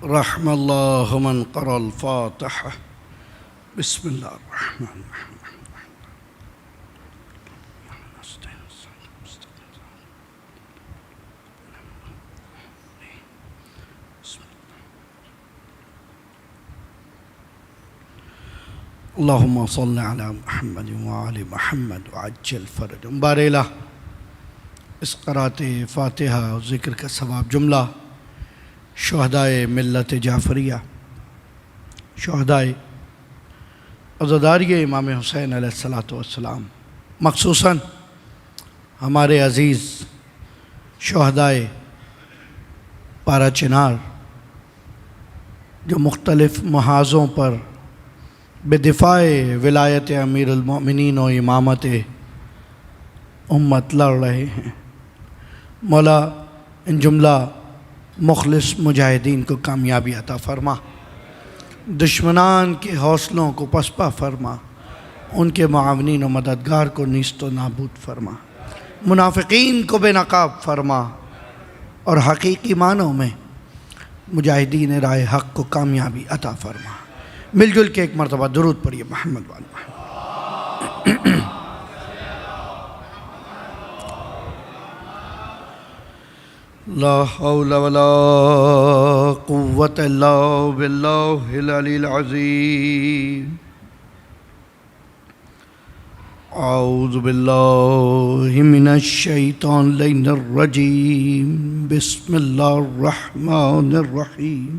رحم اللہ من قرأ الفاتحہ بسم اللہ الرحمن الرحیم اللہم صل علی محمد وعلی محمد وعجل فرجهم بارے اس قرأت فاتحہ اور ذکر کا ثواب جملہ شہدائے ملت جعفریہ، شہدائے عزاداری امام حسین علیہ السلام، مخصوصاً ہمارے عزیز شہدائے پارا چنار جو مختلف محاذوں پر بدفاع ولایت امیر المؤمنین و امامت امت لڑ رہے ہیں، مولا ان جملہ مخلص مجاہدین کو کامیابی عطا فرما، دشمنان کے حوصلوں کو پسپا فرما، ان کے معاونین و مددگار کو نیست و نابود فرما، منافقین کو بے نقاب فرما، اور حقیقی معنوں میں مجاہدین راہ حق کو کامیابی عطا فرما۔ مل جل کے ایک مرتبہ درود پڑھیے محمد وعلی محمد۔ لا حول ولا قوة الا باللہ العلی العظیم۔ اعوذ باللہ من الشیطان اللعین الرجیم، بسم اللہ الرحمن الرحیم۔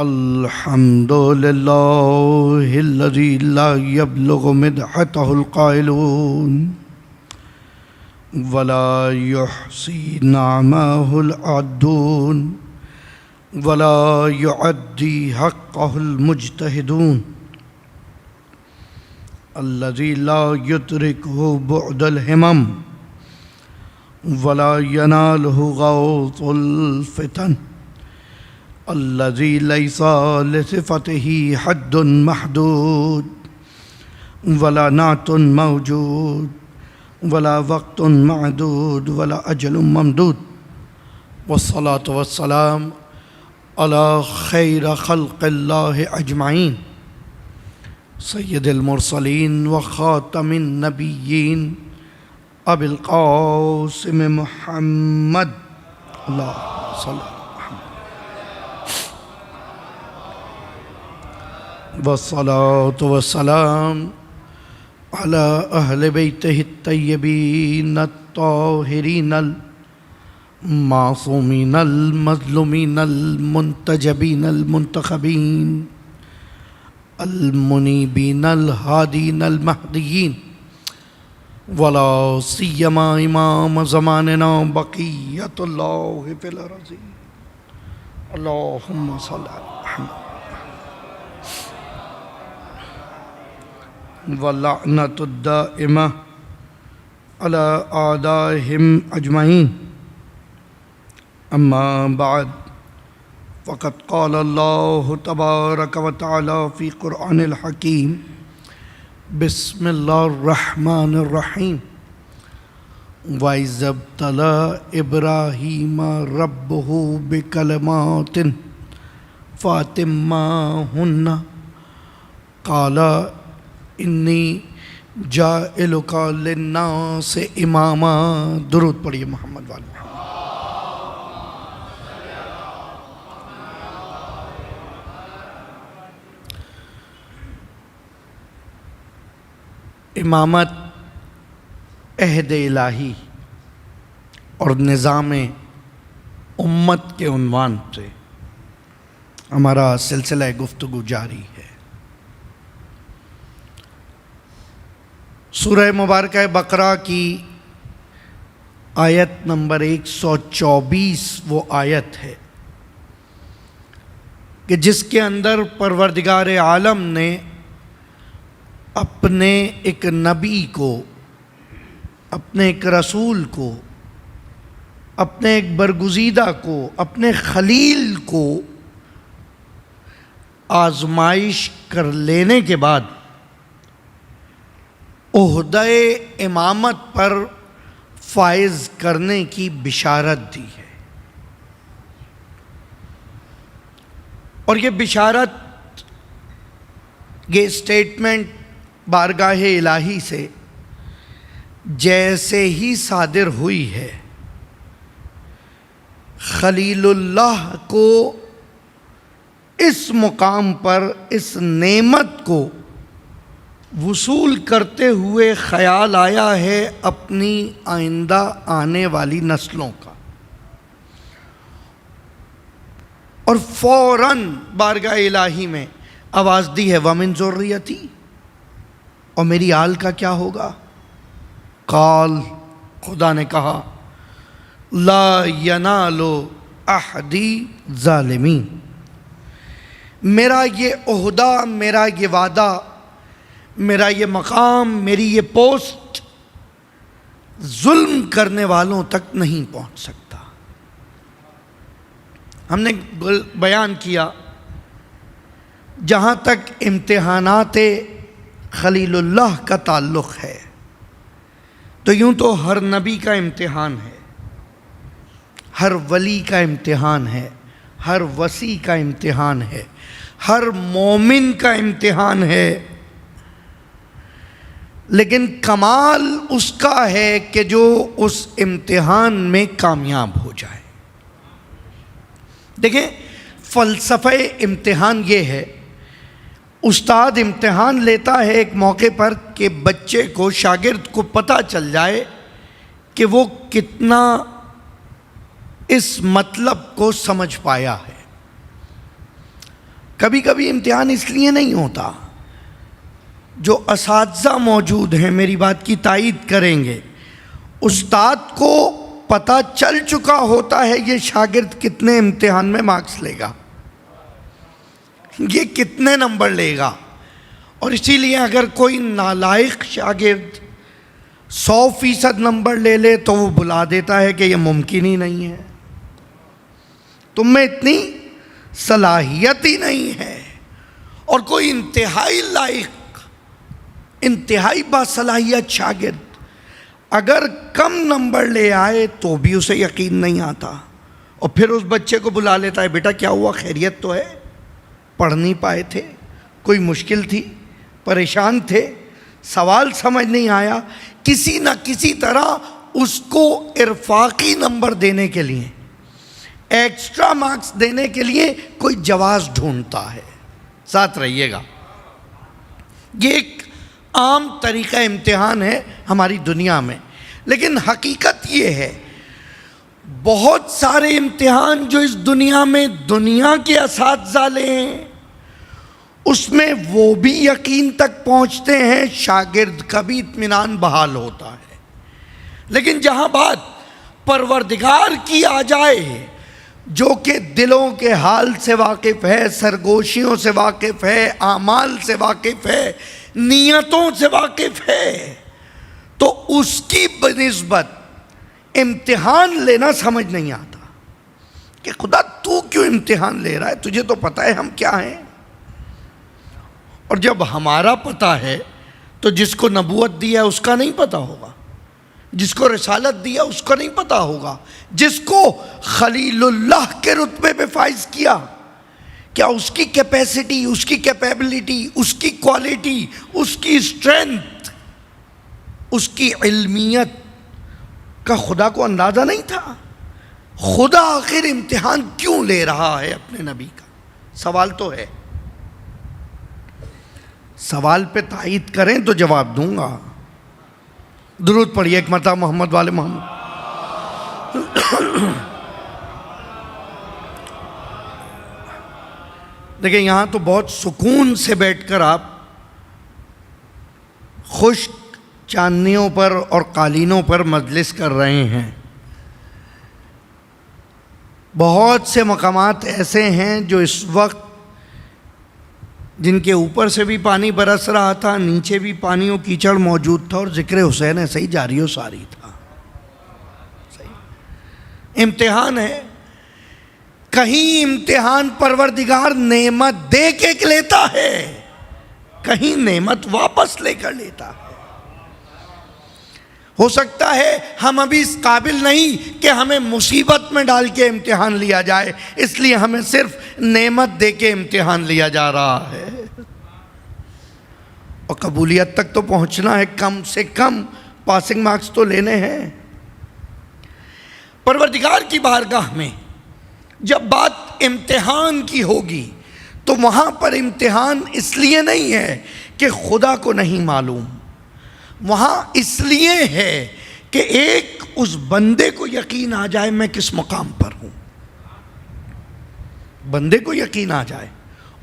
الحمد للہ الذی لا یبلغ مدحتہ القائلون ولا يحصي نعمه العدون ولا يعدي حقه المجتهدون الذي لا يدركه بعد الهمم ولا يناله غوط الفتن الذي ليس لصفته حد محدود ولا نعت موجود ولا وقت معدود ولا اجل ممدود، والصلاة والسلام على خیر خلق اللہ اجمعین سید المرسلین وخاتم النبیین ابی القاسم محمد اللہ صلی اللہ علیہ وسلم، والصلاة والسلام على أهل بيته الطيبين الطاهرين المعصومين المظلومين المنتجبين المنتخبين المنيبين الهادين المهديين، ولا سيما إمام زماننا بقية الله في الأرضين، اللهم صل على محمد واللعنة الدائمة على أعدائهم أجمعين، أما بعد، فقد قال الله تبارك وتعالى في قرآن الحكيم بسم الله الرحمن الرحيم وإذ ابتلى إبراهيم ربه بكلمات فأتمهن قال انی جاعلک للناس اماما۔ درود پڑھیے محمد وعلی محمد۔ امامت عہد الہی اور نظام امت کے عنوان سے ہمارا سلسلہ گفتگو جاری ہے۔ سورہ مبارکہ بقرہ کی آیت نمبر 124 وہ آیت ہے کہ جس کے اندر پروردگار عالم نے اپنے ایک نبی کو، اپنے ایک رسول کو، اپنے ایک برگزیدہ کو، اپنے خلیل کو آزمائش کر لینے کے بعد عہدہ امامت پر فائز کرنے کی بشارت دی ہے۔ اور یہ بشارت، یہ اسٹیٹمنٹ بارگاہ الہی سے جیسے ہی صادر ہوئی ہے، خلیل اللہ کو اس مقام پر اس نعمت کو وصول کرتے ہوئے خیال آیا ہے اپنی آئندہ آنے والی نسلوں کا، اور فوراً بارگاہ الہی میں آواز دی ہے وَمِن ذُرِّيَّتِي، اور میری آل کا کیا ہوگا؟ قال، خدا نے کہا لا ینال احدی ظالمین، میرا یہ عہدہ، میرا یہ وعدہ، میرا یہ مقام، میری یہ پوسٹ ظلم کرنے والوں تک نہیں پہنچ سکتا۔ ہم نے بیان کیا جہاں تک امتحانات خلیل اللہ کا تعلق ہے تو یوں تو ہر نبی کا امتحان ہے، ہر ولی کا امتحان ہے، ہر وصی کا امتحان ہے، ہر مومن کا امتحان ہے، لیکن کمال اس کا ہے کہ جو اس امتحان میں کامیاب ہو جائے۔ دیکھیں، فلسفہ امتحان یہ ہے، استاد امتحان لیتا ہے ایک موقع پر کہ بچے کو، شاگرد کو پتہ چل جائے کہ وہ کتنا اس مطلب کو سمجھ پایا ہے۔ کبھی کبھی امتحان اس لیے نہیں ہوتا، جو اساتذہ موجود ہیں میری بات کی تائید کریں گے، استاد کو پتہ چل چکا ہوتا ہے یہ شاگرد کتنے امتحان میں مارکس لے گا، یہ کتنے نمبر لے گا، اور اسی لیے اگر کوئی نالائق شاگرد 100% نمبر لے لے تو وہ بلا دیتا ہے کہ یہ ممکن ہی نہیں ہے، تم میں اتنی صلاحیت ہی نہیں ہے۔ اور کوئی انتہائی لائق، انتہائی باصلاحیت شاگرد اگر کم نمبر لے آئے تو بھی اسے یقین نہیں آتا، اور پھر اس بچے کو بلا لیتا ہے، بیٹا کیا ہوا، خیریت تو ہے، پڑھ نہیں پائے تھے، کوئی مشکل تھی، پریشان تھے، سوال سمجھ نہیں آیا، کسی نہ کسی طرح اس کو ارفاقی نمبر دینے کے لیے، ایکسٹرا مارکس دینے کے لیے کوئی جواز ڈھونڈتا ہے۔ ساتھ رہیے گا، یہ ایک عام طریقہ امتحان ہے ہماری دنیا میں، لیکن حقیقت یہ ہے بہت سارے امتحان جو اس دنیا میں دنیا کے اساتذہ لیں اس میں وہ بھی یقین تک پہنچتے ہیں، شاگرد کا بھی اطمینان بحال ہوتا ہے، لیکن جہاں بات پروردگار کی آ جائے جو کہ دلوں کے حال سے واقف ہے، سرگوشیوں سے واقف ہے، اعمال سے واقف ہے، نیتوں سے واقف ہے، تو اس کی بنسبت امتحان لینا سمجھ نہیں آتا کہ خدا تو کیوں امتحان لے رہا ہے، تجھے تو پتہ ہے ہم کیا ہیں۔ اور جب ہمارا پتہ ہے تو جس کو نبوت دی ہے اس کا نہیں پتہ ہوگا، جس کو رسالت دیا اس کو نہیں پتہ ہوگا، جس کو خلیل اللہ کے رتبے پہ فائز کیا، کیا اس کی کیپیسٹی، اس کی کیپیبلٹی، اس کی کوالٹی، اس کی اسٹرینتھ، اس کی علمیت کا خدا کو اندازہ نہیں تھا؟ خدا آخر امتحان کیوں لے رہا ہے اپنے نبی کا؟ سوال تو ہے، سوال پہ تائید کریں تو جواب دوں گا۔ درود پڑھیے ایک مرتبہ محمد والے محمد۔ دیکھیں، یہاں تو بہت سکون سے بیٹھ کر آپ خشک چاندنیوں پر اور قالینوں پر مجلس کر رہے ہیں، بہت سے مقامات ایسے ہیں جو اس وقت جن کے اوپر سے بھی پانی برس رہا تھا، نیچے بھی پانی و کیچڑ موجود تھا، اور ذکر حسین ایسے ہی جاری و ساری تھا۔ امتحان ہے، کہیں امتحان پروردگار نعمت دے کے لیتا ہے، کہیں نعمت واپس لے کر لیتا ہے۔ ہو سکتا ہے ہم ابھی اس قابل نہیں کہ ہمیں مصیبت میں ڈال کے امتحان لیا جائے، اس لیے ہمیں صرف نعمت دے کے امتحان لیا جا رہا ہے، اور قبولیت تک تو پہنچنا ہے، کم سے کم پاسنگ مارکس تو لینے ہیں۔ پروردگار کی بارگاہ میں جب بات امتحان کی ہوگی تو وہاں پر امتحان اس لیے نہیں ہے کہ خدا کو نہیں معلوم، وہاں اس لیے ہے کہ ایک اس بندے کو یقین آ جائے میں کس مقام پر ہوں، بندے کو یقین آ جائے،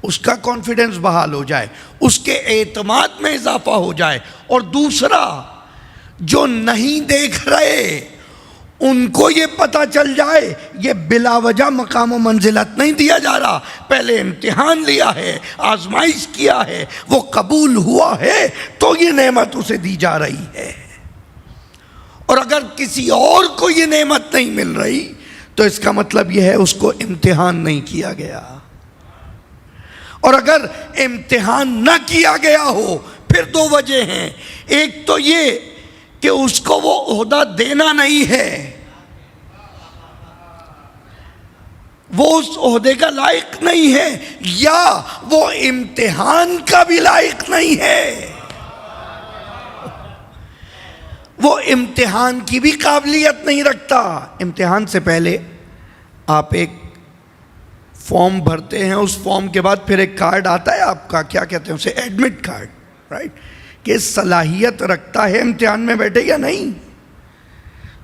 اس کا کانفیڈنس بحال ہو جائے، اس کے اعتماد میں اضافہ ہو جائے، اور دوسرا جو نہیں دیکھ رہے ان کو یہ پتہ چل جائے یہ بلا وجہ مقام و منزلت نہیں دیا جا رہا، پہلے امتحان لیا ہے، آزمائش کیا ہے، وہ قبول ہوا ہے تو یہ نعمت اسے دی جا رہی ہے۔ اور اگر کسی اور کو یہ نعمت نہیں مل رہی تو اس کا مطلب یہ ہے اس کو امتحان نہیں کیا گیا، اور اگر امتحان نہ کیا گیا ہو پھر دو وجہ ہیں، ایک تو یہ کہ اس کو وہ عہدہ دینا نہیں ہے، وہ اس عہدے کا لائق نہیں ہے، یا وہ امتحان کا بھی لائق نہیں ہے، وہ امتحان کی بھی قابلیت نہیں رکھتا۔ امتحان سے پہلے آپ ایک فارم بھرتے ہیں، اس فارم کے بعد پھر ایک کارڈ آتا ہے آپ کا، کیا کہتے ہیں اسے، ایڈمٹ کارڈ، رائٹ، کہ صلاحیت رکھتا ہے امتحان میں بیٹھے یا نہیں۔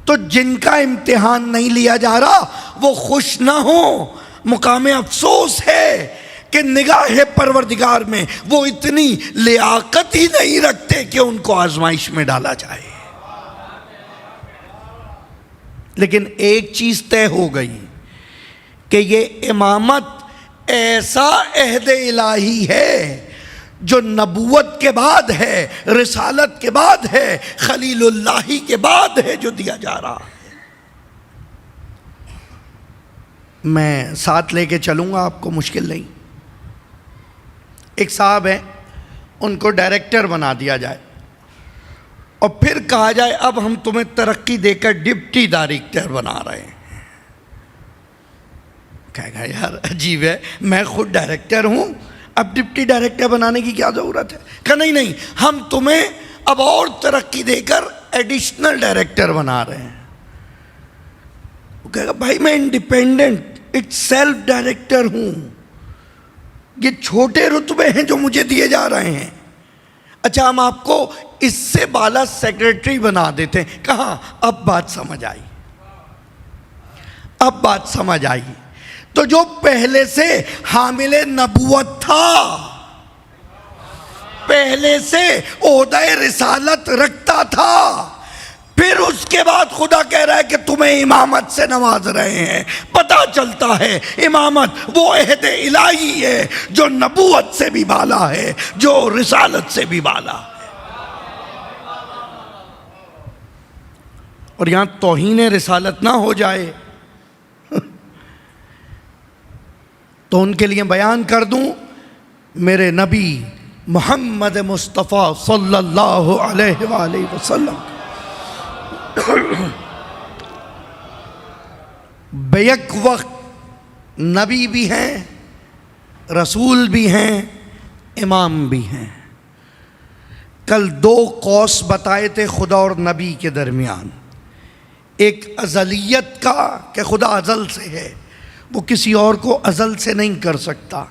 تو جن کا امتحان نہیں لیا جا رہا وہ خوش نہ ہو، مقام افسوس ہے کہ نگاہ پروردگار میں وہ اتنی لیاقت ہی نہیں رکھتے کہ ان کو آزمائش میں ڈالا جائے۔ لیکن ایک چیز طے ہو گئی کہ یہ امامت ایسا عہد الہی ہے جو نبوت کے بعد ہے، رسالت کے بعد ہے، خلیل اللہ کے بعد ہے، جو دیا جا رہا ہے۔ میں ساتھ لے کے چلوں گا، آپ کو مشکل نہیں۔ ایک صاحب ہیں، ان کو ڈائریکٹر بنا دیا جائے اور پھر کہا جائے اب ہم تمہیں ترقی دے کر ڈپٹی ڈائریکٹر بنا رہے ہیں۔ کہے گا یار عجیب ہے، میں خود ڈائریکٹر ہوں، اب ڈپٹی ڈائریکٹر بنانے کی کیا ضرورت ہے؟ کہا نہیں، ہم تمہیں اب اور ترقی دے کر ایڈیشنل ڈائریکٹر بنا رہے ہیں۔ وہ کہے گا بھائی میں انڈیپینڈنٹ ایک سیلف ڈائریکٹر ہوں، یہ چھوٹے رتبے ہیں جو مجھے دیے جا رہے ہیں۔ اچھا ہم آپ کو اس سے بالا سیکریٹری بنا دیتے ہیں۔ کہاں؟ اب بات سمجھ آئی، اب بات سمجھ آئی۔ تو جو پہلے سے حامل نبوت تھا، پہلے سے عہدہ رسالت رکھتا تھا، پھر اس کے بعد خدا کہہ رہا ہے کہ تمہیں امامت سے نواز رہے ہیں، پتہ چلتا ہے امامت وہ عہد الہی ہے جو نبوت سے بھی بالا ہے، جو رسالت سے بھی بالا ہے۔ اور یہاں توہین رسالت نہ ہو جائے تو ان کے لیے بیان کر دوں، میرے نبی محمد مصطفیٰ صلی اللہ علیہ وآلہ وسلم بیک وقت نبی بھی ہیں، رسول بھی ہیں، امام بھی ہیں۔ کل دو قوس بتائے تھے خدا اور نبی کے درمیان، ایک ازلیت کا کہ خدا ازل سے ہے، وہ کسی اور کو ازل سے نہیں کر سکتا،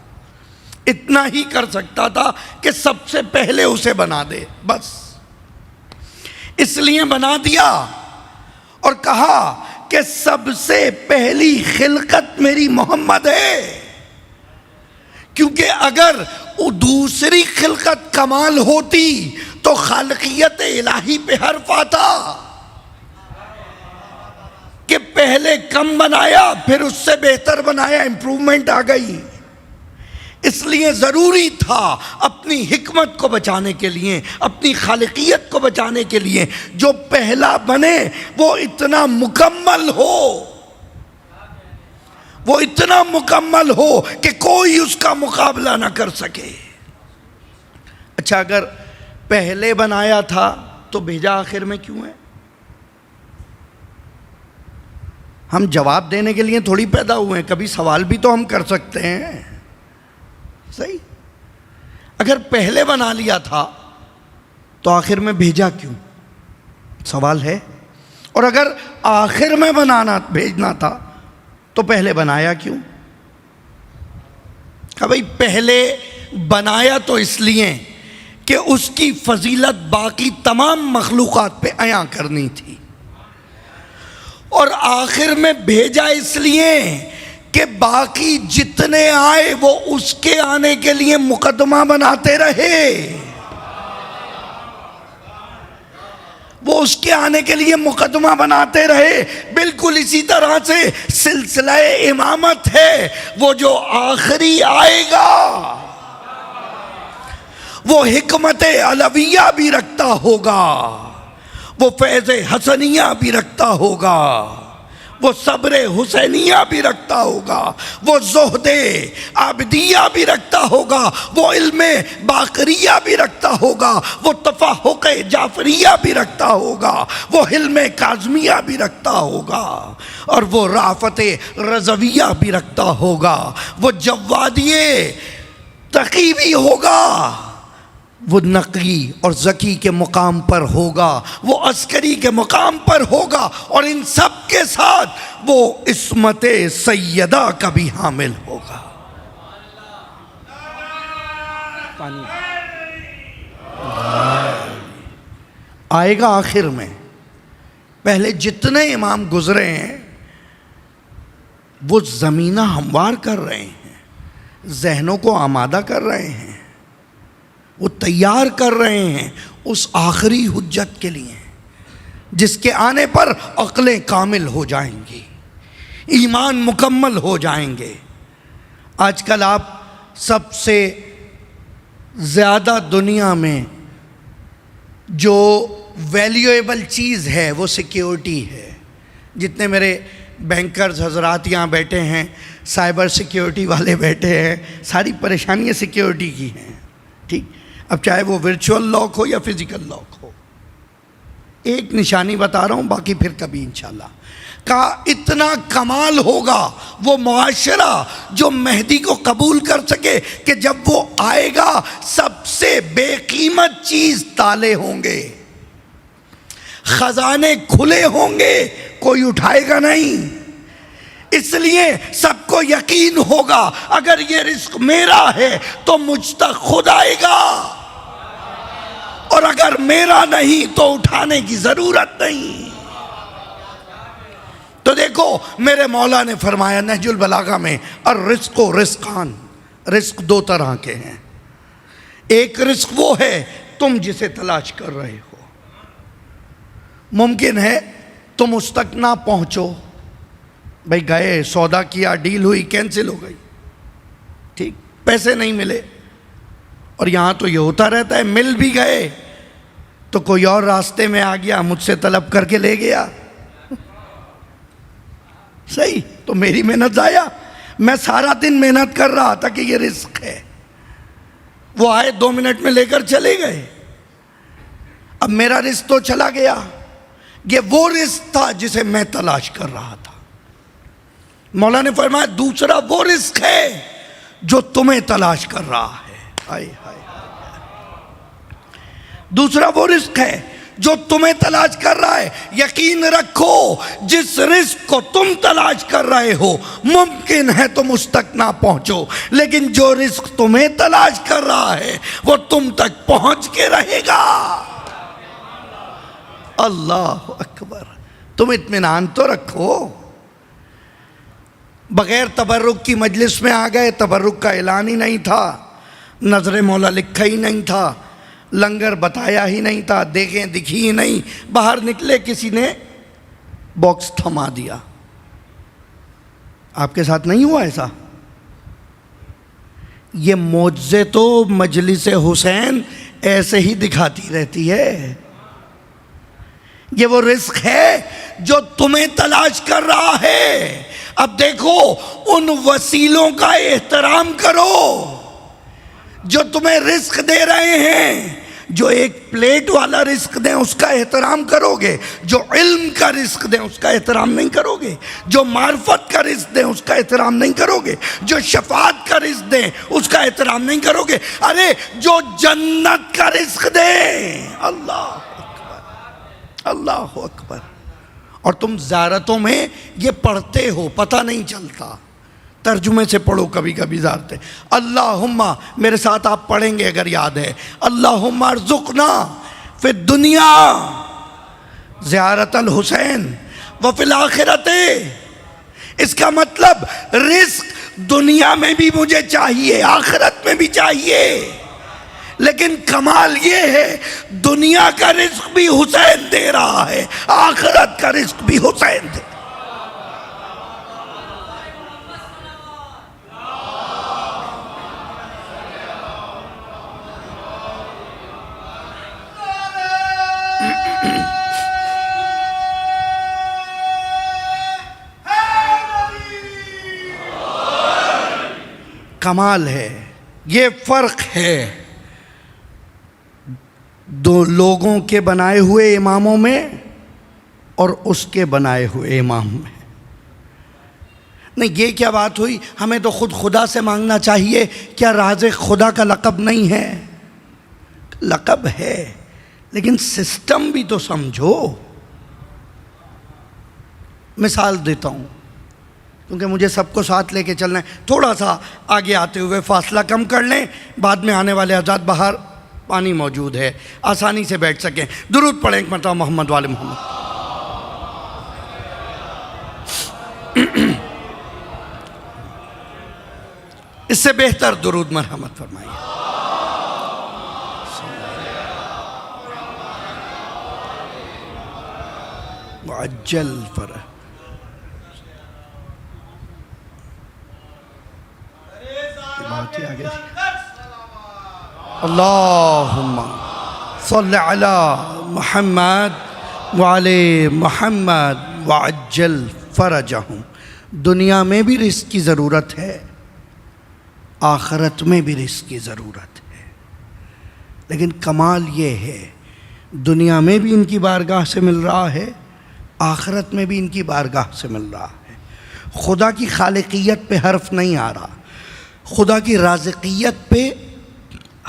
اتنا ہی کر سکتا تھا کہ سب سے پہلے اسے بنا دے، بس اس لیے بنا دیا اور کہا کہ سب سے پہلی خلقت میری محمد ہے، کیونکہ اگر دوسری خلقت کمال ہوتی تو خالقیت الہی پہ حرف آتا کہ پہلے کم بنایا پھر اس سے بہتر بنایا، امپروومنٹ آ گئی۔ اس لیے ضروری تھا اپنی حکمت کو بچانے کے لیے، اپنی خالقیت کو بچانے کے لیے، جو پہلا بنے وہ اتنا مکمل ہو، وہ اتنا مکمل ہو کہ کوئی اس کا مقابلہ نہ کر سکے۔ اچھا اگر پہلے بنایا تھا تو بھیجا آخر میں کیوں ہے؟ ہم جواب دینے کے لیے تھوڑی پیدا ہوئے ہیں، کبھی سوال بھی تو ہم کر سکتے ہیں. صحیح. اگر پہلے بنا لیا تھا تو آخر میں بھیجا کیوں؟ سوال ہے. اور اگر آخر میں بھیجنا تھا تو پہلے بنایا کیوں؟ کہ بھئی پہلے بنایا تو اس لیے کہ اس کی فضیلت باقی تمام مخلوقات پہ عیاں کرنی تھی، اور آخر میں بھیجا اس لیے کہ باقی جتنے آئے وہ اس کے آنے کے لیے مقدمہ بناتے رہے، وہ اس کے آنے کے لیے مقدمہ بناتے رہے. بالکل اسی طرح سے سلسلہ امامت ہے، وہ جو آخری آئے گا وہ حکمت علویہ بھی رکھتا ہوگا، وہ فیض حسنیہ بھی رکھتا ہوگا، وہ صبر حسینیہ بھی رکھتا ہوگا، وہ زہد عابدیہ بھی رکھتا ہوگا، وہ علم باقریہ بھی رکھتا ہوگا، وہ تفحق جعفریہ بھی رکھتا ہوگا، وہ حلم کاظمیہ بھی رکھتا ہوگا، اور وہ رافت رضویہ بھی رکھتا ہوگا، وہ جوادی تقی بھی ہوگا، وہ نقی اور ذکی کے مقام پر ہوگا، وہ عسکری کے مقام پر ہوگا، اور ان سب کے ساتھ وہ عصمت سیدہ کا بھی حامل ہوگا. آئے گا آخر میں. پہلے جتنے امام گزرے ہیں وہ زمینہ ہموار کر رہے ہیں، ذہنوں کو آمادہ کر رہے ہیں، وہ تیار کر رہے ہیں اس آخری حجت کے لیے جس کے آنے پر عقلیں کامل ہو جائیں گی، ایمان مکمل ہو جائیں گے. آج کل آپ سب سے زیادہ دنیا میں جو ویلیویبل چیز ہے وہ سیکیورٹی ہے. جتنے میرے بینکرز حضرات یہاں بیٹھے ہیں، سائبر سیکیورٹی والے بیٹھے ہیں، ساری پریشانیاں سیکیورٹی کی ہیں. ٹھیک. اب چاہے وہ ورچوئل لاک ہو یا فزیکل لاک ہو. ایک نشانی بتا رہا ہوں، باقی پھر کبھی انشاءاللہ. کا اتنا کمال ہوگا وہ معاشرہ جو مہدی کو قبول کر سکے کہ جب وہ آئے گا سب سے بے قیمت چیز تالے ہوں گے، خزانے کھلے ہوں گے، کوئی اٹھائے گا نہیں. اس لیے سب کو یقین ہوگا اگر یہ رزق میرا ہے تو مجھ تک خود آئے گا، اور اگر میرا نہیں تو اٹھانے کی ضرورت نہیں. تو دیکھو میرے مولا نے فرمایا نہج البلاغہ میں، الرزق و رزقان، رزق دو طرح کے ہیں. ایک رزق وہ ہے تم جسے تلاش کر رہے ہو. ممکن ہے تم اس تک نہ پہنچو، بھئی گئے، سودا کیا، ڈیل ہوئی، کینسل ہو گئی، ٹھیک، پیسے نہیں ملے. اور یہاں تو یہ ہوتا رہتا ہے، مل بھی گئے تو کوئی اور راستے میں آ گیا، مجھ سے طلب کر کے لے گیا. صحیح. تو میری محنت ضائع. میں سارا دن محنت کر رہا تھا کہ یہ رزق ہے، وہ آئے 2 منٹ میں لے کر چلے گئے. اب میرا رزق تو چلا گیا. یہ وہ رزق تھا جسے میں تلاش کر رہا تھا. مولا نے فرمایا دوسرا وہ رزق ہے جو تمہیں تلاش کر رہا ہے. ہائے ہائے. دوسرا وہ رزق ہے جو تمہیں تلاش کر رہا ہے. یقین رکھو جس رزق کو تم تلاش کر رہے ہو ممکن ہے تم اس تک نہ پہنچو، لیکن جو رزق تمہیں تلاش کر رہا ہے وہ تم تک پہنچ کے رہے گا. اللہ اکبر. تم اطمینان تو رکھو. بغیر تبرک کی مجلس میں آ گئے، تبرک کا اعلان ہی نہیں تھا، نظر مولا لکھا ہی نہیں تھا، لنگر بتایا ہی نہیں تھا، دیکھیں دکھی ہی نہیں. باہر نکلے کسی نے باکس تھما دیا. آپ کے ساتھ نہیں ہوا ایسا؟ یہ معجزے تو مجلس حسین ایسے ہی دکھاتی رہتی ہے. یہ وہ رزق ہے جو تمہیں تلاش کر رہا ہے. اب دیکھو ان وسیلوں کا احترام کرو جو تمہیں رزق دے رہے ہیں، جو ایک پلیٹ والا رزق دیں اس کا احترام کرو گے، جو علم کا رزق دیں اس کا احترام نہیں کرو گے، جو معرفت کا رزق دیں اس کا احترام نہیں کرو گے، جو شفاعت کا رزق دیں اس کا احترام نہیں کرو گے، ارے جو جنت کا رزق دیں، اللہ اکبر اللہ اکبر۔ اور تم زیارتوں میں یہ پڑھتے ہو، پتہ نہیں چلتا، ترجمے سے پڑھو کبھی کبھی زیارتیں۔ اللہم، میرے ساتھ آپ پڑھیں گے اگر یاد ہے، اللہم ارزقنا فی الدنیا زیارت الحسین وفی الآخرت۔ اس کا مطلب رزق دنیا میں بھی مجھے چاہیے، آخرت میں بھی چاہیے، لیکن کمال یہ ہے دنیا کا رزق بھی حسین دے رہا ہے، آخرت کا رزق بھی حسین دے۔ کمال ہے، یہ فرق ہے دو لوگوں کے بنائے ہوئے اماموں میں اور اس کے بنائے ہوئے امام میں۔ نہیں، یہ کیا بات ہوئی، ہمیں تو خود خدا سے مانگنا چاہیے، کیا رازق خدا کا لقب نہیں ہے؟ لقب ہے، لیکن سسٹم بھی تو سمجھو۔ مثال دیتا ہوں کیونکہ مجھے سب کو ساتھ لے کے چلنا ہے، تھوڑا سا آگے آتے ہوئے فاصلہ کم کر لیں، بعد میں آنے والے حضرات باہر پانی موجود ہے، آسانی سے بیٹھ سکیں۔ درود پڑھیں ایک مرتبہ محمد والے محمد۔ اس سے بہتر درود مرحمت فرمائیے۔ وعجل فرح بات ہی آگے تھی۔ اللہم صلی علی محمد وعلی محمد وعجل فرجہم۔ دنیا میں بھی رزق کی ضرورت ہے، آخرت میں بھی رزق کی ضرورت ہے، لیکن کمال یہ ہے دنیا میں بھی ان کی بارگاہ سے مل رہا ہے، آخرت میں بھی ان کی بارگاہ سے مل رہا ہے۔ خدا کی خالقیت پہ حرف نہیں آ رہا، خدا کی رازقیت پہ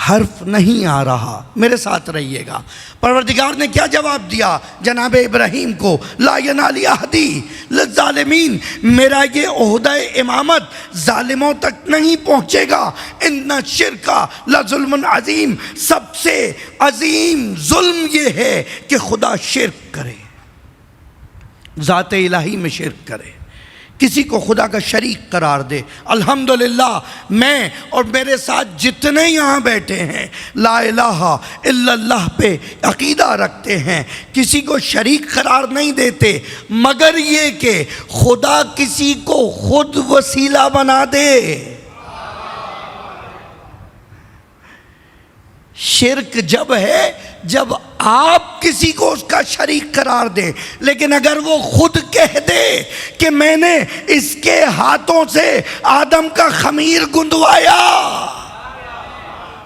حرف نہیں آ رہا۔ میرے ساتھ رہیے گا، پروردگار نے کیا جواب دیا جناب ابراہیم کو؟ لا ینال عہدی للظالمین، میرا یہ عہدہ امامت ظالموں تک نہیں پہنچے گا۔ ان الشرک لظلم عظیم، سب سے عظیم ظلم یہ ہے کہ خدا شرک کرے، ذات الہی میں شرک کرے، کسی کو خدا کا شریک قرار دے۔ الحمدللہ میں اور میرے ساتھ جتنے یہاں بیٹھے ہیں لا الہ الا اللہ پہ عقیدہ رکھتے ہیں، کسی کو شریک قرار نہیں دیتے، مگر یہ کہ خدا کسی کو خود وسیلہ بنا دے۔ شرک جب ہے جب آپ کسی کو اس کا شریک قرار دیں، لیکن اگر وہ خود کہہ دے کہ میں نے اس کے ہاتھوں سے آدم کا خمیر گندوایا،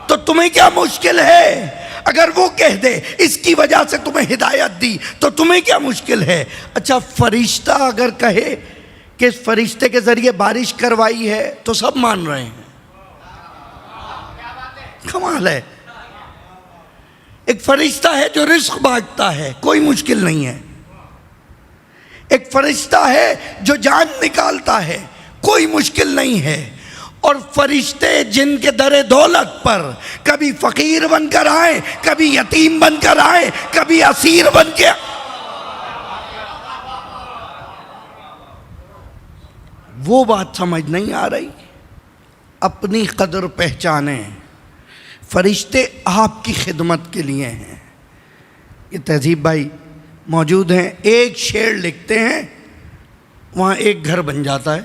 تو تمہیں کیا مشکل ہے؟ اگر وہ کہہ دے اس کی وجہ سے تمہیں ہدایت دی تو تمہیں کیا مشکل ہے؟ اچھا، فرشتہ اگر کہے کہ اس فرشتے کے ذریعے بارش کروائی ہے تو سب مان رہے ہیں۔ کمال ہے، ایک فرشتہ ہے جو رزق بانٹتا ہے، کوئی مشکل نہیں ہے۔ ایک فرشتہ ہے جو جان نکالتا ہے، کوئی مشکل نہیں ہے۔ اور فرشتے جن کے در دولت پر کبھی فقیر بن کر آئیں، کبھی یتیم بن کر آئیں، کبھی اسیر بن کے، وہ بات سمجھ نہیں آ رہی۔ اپنی قدر پہچانیں، فرشتے آپ کی خدمت کے لیے ہیں۔ یہ تہذیب بھائی موجود ہیں، ایک شعر لکھتے ہیں وہاں ایک گھر بن جاتا ہے۔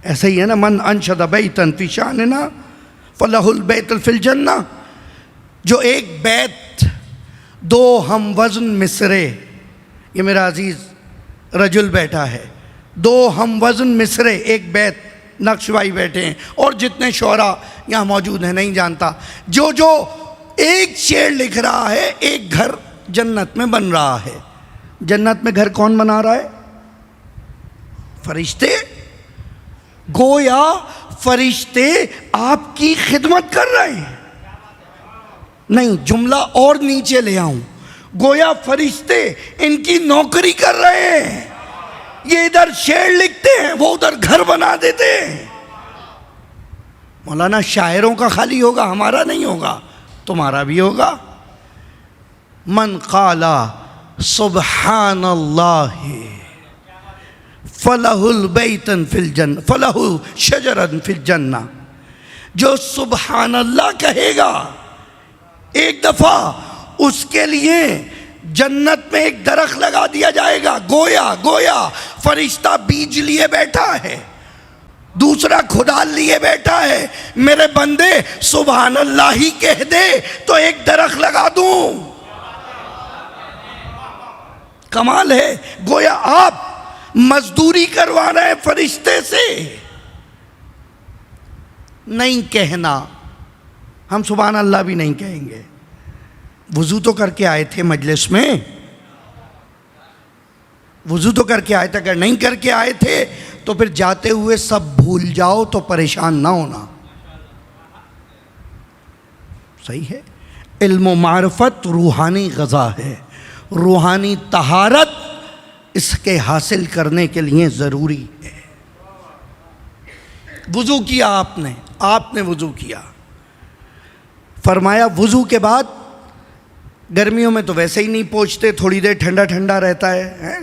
ایسا ہی ہے نا، من انشد بیتا فی شاننا فلہ البیت فی الجنہ۔ جو ایک بیت دو ہم وزن مصرے، یہ میرا عزیز رجل بیٹھا ہے، دو ہم وزن مصرے ایک بیت نقش بھائی بیٹھے ہیں اور جتنے شعراء یہاں موجود ہیں، نہیں جانتا، جو ایک شعر لکھ رہا ہے، ایک گھر جنت میں بن رہا ہے۔ جنت میں گھر کون بنا رہا ہے؟ فرشتے۔ گویا فرشتے آپ کی خدمت کر رہے ہیں۔ نہیں، جملہ اور نیچے لے آؤں، گویا فرشتے ان کی نوکری کر رہے ہیں۔ یہ ادھر شعر لکھتے ہیں، وہ ادھر گھر بنا دیتے ہیں۔ مولانا شاعروں کا خالی ہوگا، ہمارا نہیں ہوگا، تمہارا بھی ہوگا۔ من قال سبحان اللہ فلہ البیت فی الجنہ فلہ شجرا فی الجنہ، جو سبحان اللہ کہے گا ایک دفعہ، اس کے لیے جنت میں ایک درخت لگا دیا جائے گا۔ گویا فرشتہ بیج لیے بیٹھا ہے، دوسرا کھدال لیے بیٹھا ہے، میرے بندے سبحان اللہ ہی کہہ دے تو ایک درخت لگا دوں۔ کمال ہے، گویا آپ مزدوری کروا رہے ہیں فرشتے سے۔ نہیں کہنا، ہم سبحان اللہ بھی نہیں کہیں گے۔ وضو تو کر کے آئے تھے مجلس میں، وضو تو کر کے آئے تھے، اگر نہیں کر کے آئے تھے تو پھر جاتے ہوئے سب بھول جاؤ تو پریشان نہ ہونا۔ صحیح ہے؟ علم و معرفت روحانی غذا ہے، روحانی طہارت اس کے حاصل کرنے کے لیے ضروری ہے۔ وضو کیا آپ نے وضو کیا، فرمایا وضو کے بعد گرمیوں میں تو ویسے ہی نہیں پوچھتے، تھوڑی دیر ٹھنڈا ٹھنڈا رہتا ہے،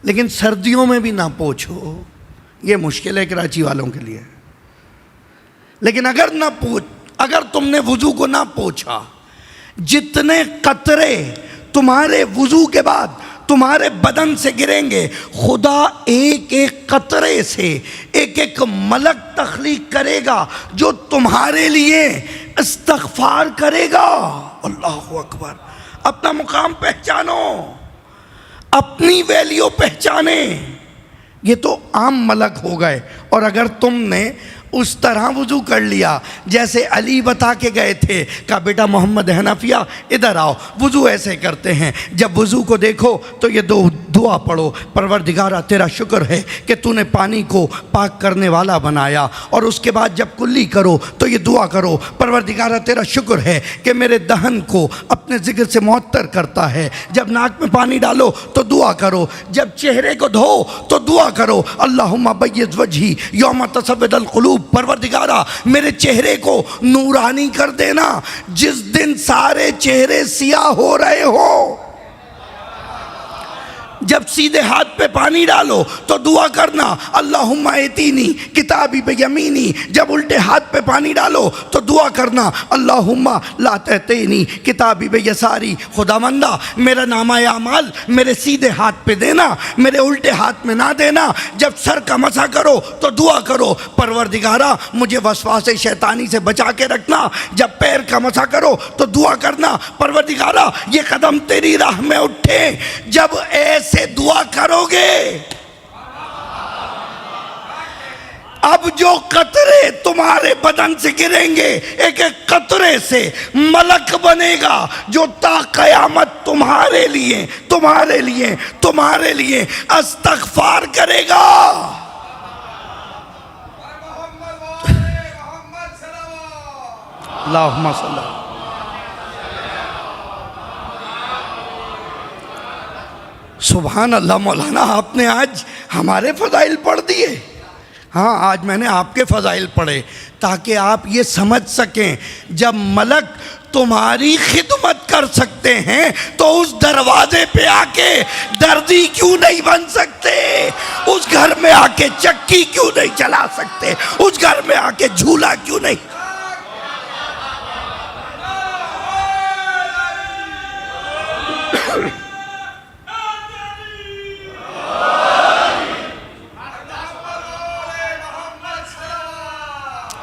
لیکن سردیوں میں بھی نہ پوچھو، یہ مشکل ہے کراچی والوں کے لیے۔ لیکن اگر تم نے وضو کو نہ پوچھا، جتنے قطرے تمہارے وضو کے بعد تمہارے بدن سے گریں گے، خدا ایک ایک قطرے سے ایک ایک ملک تخلیق کرے گا جو تمہارے لیے استغفار کرے گا۔ اللہ اکبر! اپنا مقام پہچانو، اپنی ویلیو پہچانے۔ یہ تو عام ملک ہو گئے، اور اگر تم نے اس طرح وضو کر لیا جیسے علی بتا کے گئے تھے، کہا بیٹا محمد حنفیہ ادھر آؤ، وضو ایسے کرتے ہیں، جب وضو کو دیکھو تو یہ دعا پڑھو، پروردگارہ تیرا شکر ہے کہ تو نے پانی کو پاک کرنے والا بنایا، اور اس کے بعد جب کلی کرو تو یہ دعا کرو، پروردگارہ تیرا شکر ہے کہ میرے دہن کو اپنے ذکر سے معطر کرتا ہے، جب ناک میں پانی ڈالو تو دعا کرو، جب چہرے کو دھو تو دعا کرو، اللہم بیض وجہی یوم تسود القلوب، پروردگارہ میرے چہرے کو نورانی کر دینا جس دن سارے چہرے سیاہ ہو رہے ہو۔ جب سیدھے ہاتھ پہ پانی ڈالو تو دعا کرنا اللہم ایتینی کتابی بیمینی، جب الٹے ہاتھ پہ پانی ڈالو تو دعا کرنا اللہم لا تہتینی کتابی بیساری، خدا مندہ میرا نامہ اعمال میرے سیدھے ہاتھ پہ دینا، میرے الٹے ہاتھ میں نہ دینا۔ جب سر کا مسح کرو تو دعا کرو پروردگارہ مجھے وسواس شیطانی سے بچا کے رکھنا، جب پیر کا مسح کرو تو دعا کرنا پروردگارہ یہ قدم تیری راہ میں اٹھے۔ جب ایسے دعا کرو گے، اب جو قطرے تمہارے بدن سے گریں گے ایک ایک قطرے سے ملک بنے گا جو تا قیامت تمہارے لیے استغفار کرے گا۔ اللہم صلی اللہ۔ سبحان اللہ مولانا، آپ نے آج ہمارے فضائل پڑھ دیے۔ ہاں، آج میں نے آپ کے فضائل پڑھے تاکہ آپ یہ سمجھ سکیں جب ملک تمہاری خدمت کر سکتے ہیں تو اس دروازے پہ آ کے دردی کیوں نہیں بن سکتے، اس گھر میں آ کے چکی کیوں نہیں چلا سکتے، اس گھر میں آ کے جھولا کیوں نہیں۔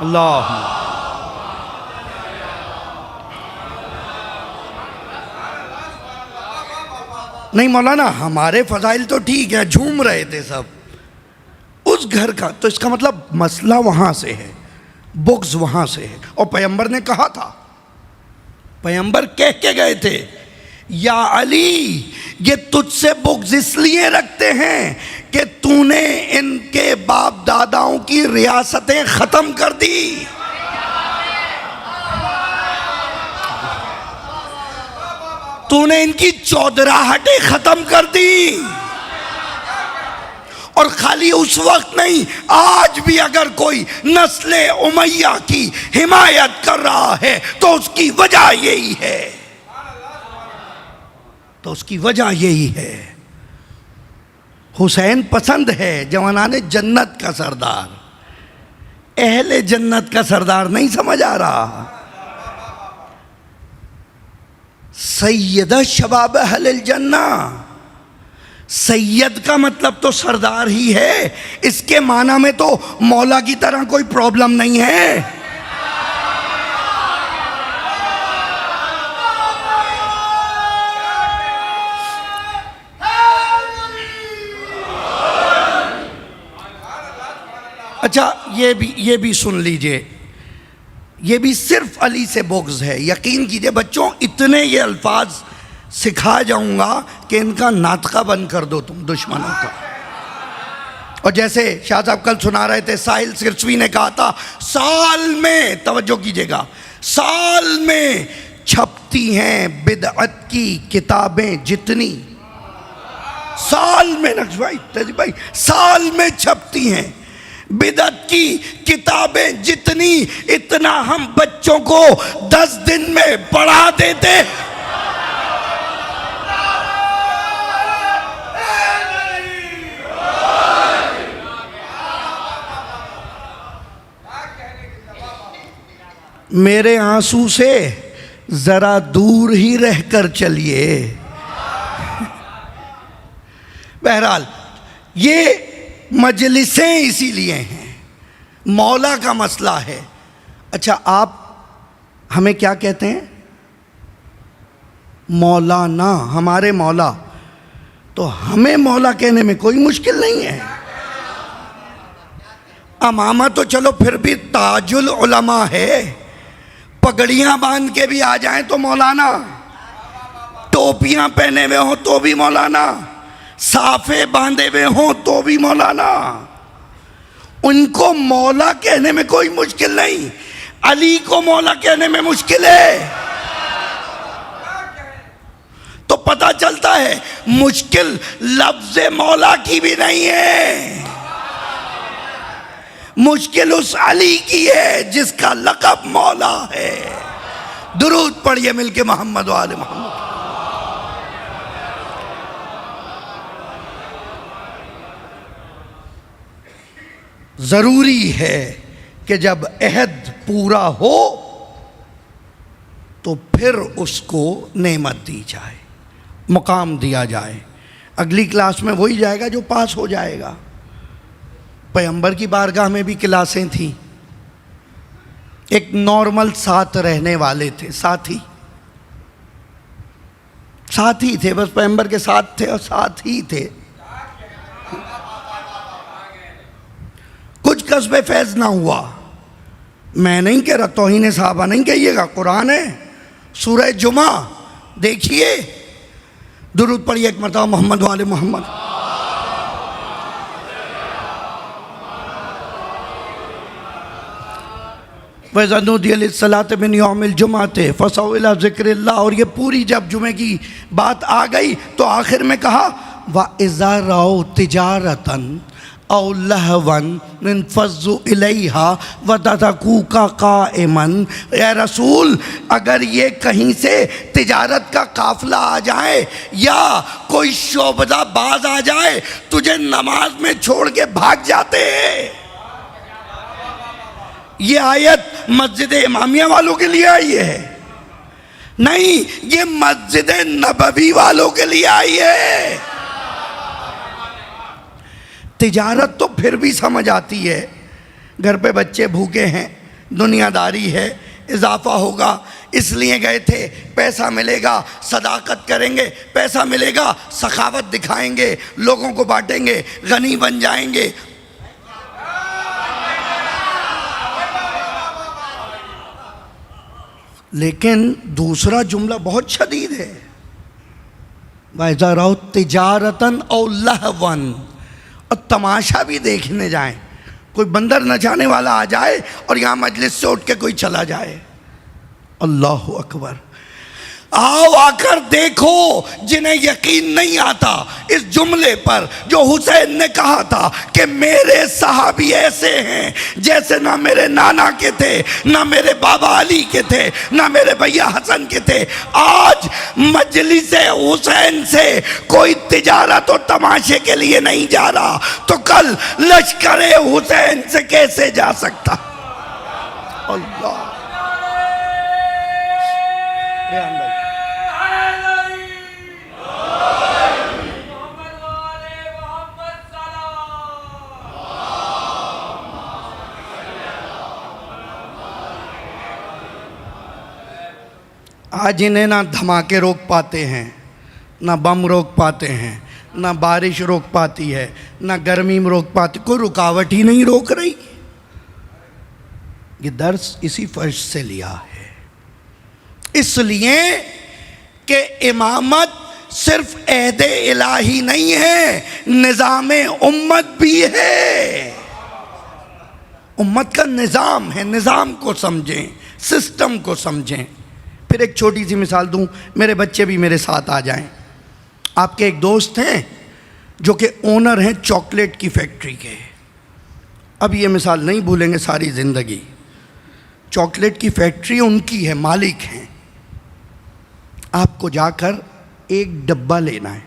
اللہ نہیں مولانا، ہمارے فضائل تو ٹھیک ہے، جھوم رہے تھے سب، اس اس گھر کا، تو اس کا مطلب مسئلہ وہاں سے ہے، بغض وہاں سے ہے. اور پیغمبر نے کہا تھا، پیغمبر کہہ کے گئے تھے، یا علی یہ تجھ سے بغض اس لیے رکھتے ہیں کہ تو نے ان کے باپ داداؤں کی ریاستیں ختم کر دی. تو نے ان کی چودراہٹیں ختم کر دی. اور خالی اس وقت نہیں، آج بھی اگر کوئی نسل امیہ کی حمایت کر رہا ہے تو اس کی وجہ یہی ہے، تو اس کی وجہ یہی ہے. حسین پسند ہے جوانان جنت کا سردار، اہل جنت کا سردار نہیں سمجھ آ رہا. سیدہ شباب اہل الجنہ، سید کا مطلب تو سردار ہی ہے، اس کے معنی میں تو مولا کی طرح کوئی پرابلم نہیں ہے. اچھا یہ بھی سن لیجئے، یہ بھی صرف علی سے بغض ہے. یقین کیجئے بچوں، اتنے یہ الفاظ سکھا جاؤں گا کہ ان کا ناطقہ بند کر دو تم دشمنوں کا. اور جیسے شاہ صاحب کل سنا رہے تھے، ساحل سرسوی نے کہا تھا، سال میں، توجہ کیجئے گا، سال میں چھپتی ہیں بدعت کی کتابیں جتنی، سال میں، نقش بھائی سال میں چھپتی ہیں بدعت کی کتابیں جتنی، اتنا ہم بچوں کو 10 دن میں پڑھا دیتے. میرے آنسو سے ذرا دور ہی رہ کر چلیے. بہرحال یہ مجلسیں اسی لیے ہیں، مولا کا مسئلہ ہے. اچھا آپ ہمیں کیا کہتے ہیں؟ مولانا، ہمارے مولا. تو ہمیں مولا کہنے میں کوئی مشکل نہیں ہے. امامہ تو چلو پھر بھی تاج العلماء ہے، پگڑیاں باندھ کے بھی آ جائیں تو مولانا، ٹوپیاں پہنے ہوئے ہوں تو بھی مولانا، صافے باندھے ہوئے ہوں تو بھی مولانا. ان کو مولا کہنے میں کوئی مشکل نہیں، علی کو مولا کہنے میں مشکل ہے. تو پتہ چلتا ہے مشکل لفظ مولا کی بھی نہیں ہے، مشکل اس علی کی ہے جس کا لقب مولا ہے. درود پڑھیے مل کے محمد و آل محمد. ضروری ہے کہ جب عہد پورا ہو تو پھر اس کو نعمت دی جائے، مقام دیا جائے. اگلی کلاس میں وہی جائے گا جو پاس ہو جائے گا. پیغمبر کی بارگاہ میں بھی کلاسیں تھیں. ایک نارمل ساتھ رہنے والے تھے، ساتھی تھے، بس پیغمبر کے ساتھ تھے اور ساتھ ہی تھے. کچھ کسب فیض نہ ہوا. میں نہیں کہہ رہا، توہین صحابہ نہیں کہیے گا، قرآن ہے، سورہ جمعہ دیکھیے. درود پڑھیے ایک مرتبہ محمد و آل محمد. وَإِذَا نُودِيَ لِلصَّلَاةِ مِنْ يَوْمِ الْجُمْعَةِ فَاسْعَوْا إِلَىٰ ذِكْرِ اللَّهِ. اور یہ پوری جب جمعے کی بات آ گئی تو آخر میں کہا وَإِذَا رَأَوْا تِجَارَةً أَوْ لَهْوًا انفضوا إِلَيْهَا وَتَرَكُوكَ قَائِمًا. اے رسول اگر یہ کہیں سے تجارت کا قافلہ آ جائے یا کوئی شعبدہ باز آ جائے، تجھے نماز میں چھوڑ کے بھاگ جاتے ہیں. یہ آیت مسجد امامیہ والوں کے لیے آئی ہے نہیں، یہ مسجد نبوی والوں کے لیے آئی ہے. تجارت تو پھر بھی سمجھ آتی ہے، گھر پہ بچے بھوکے ہیں، دنیا داری ہے، اضافہ ہوگا اس لیے گئے تھے، پیسہ ملے گا صداقت کریں گے، پیسہ ملے گا سخاوت دکھائیں گے، لوگوں کو بانٹیں گے، غنی بن جائیں گے. لیکن دوسرا جملہ بہت شدید ہے، وَإِذَا رَأَوْا تِجَارَةً أَوْ لَهْوًا، اور تماشا بھی دیکھنے جائیں، کوئی بندر نچانے والا آ جائے اور یہاں مجلس سے اٹھ کے کوئی چلا جائے، اللہ اکبر، آؤ آ کر دیکھو جنہیں یقین نہیں آتا اس جملے پر جو حسین نے کہا تھا کہ میرے صحابی ایسے ہیں جیسے نہ میرے نانا کے تھے، نہ میرے بابا علی کے تھے، نہ میرے بھیا حسن کے تھے۔ آج مجلس حسین سے کوئی تجارت و تماشے کے لیے نہیں جا رہا تو کل لشکر حسین سے کیسے جا سکتا؟ اللہ آج انہیں نہ دھماکے روک پاتے ہیں، نہ بم روک پاتے ہیں، نہ بارش روک پاتی ہے، نہ گرمی روک پاتی، کوئی رکاوٹ ہی نہیں روک رہی۔ یہ درس اسی فرش سے لیا ہے، اس لیے کہ امامت صرف عہد الہی نہیں ہے، نظام امت بھی ہے، امت کا نظام ہے، نظام کو سمجھیں، سسٹم کو سمجھیں۔ پھر ایک چھوٹی سی مثال دوں، میرے بچے بھی میرے ساتھ آ جائیں۔ آپ کے ایک دوست ہیں جو کہ اونر ہیں چاکلیٹ کی فیکٹری کے، اب یہ مثال نہیں بھولیں گے ساری زندگی۔ چاکلیٹ کی فیکٹری ان کی ہے، مالک ہیں۔ آپ کو جا کر ایک ڈبہ لینا ہے،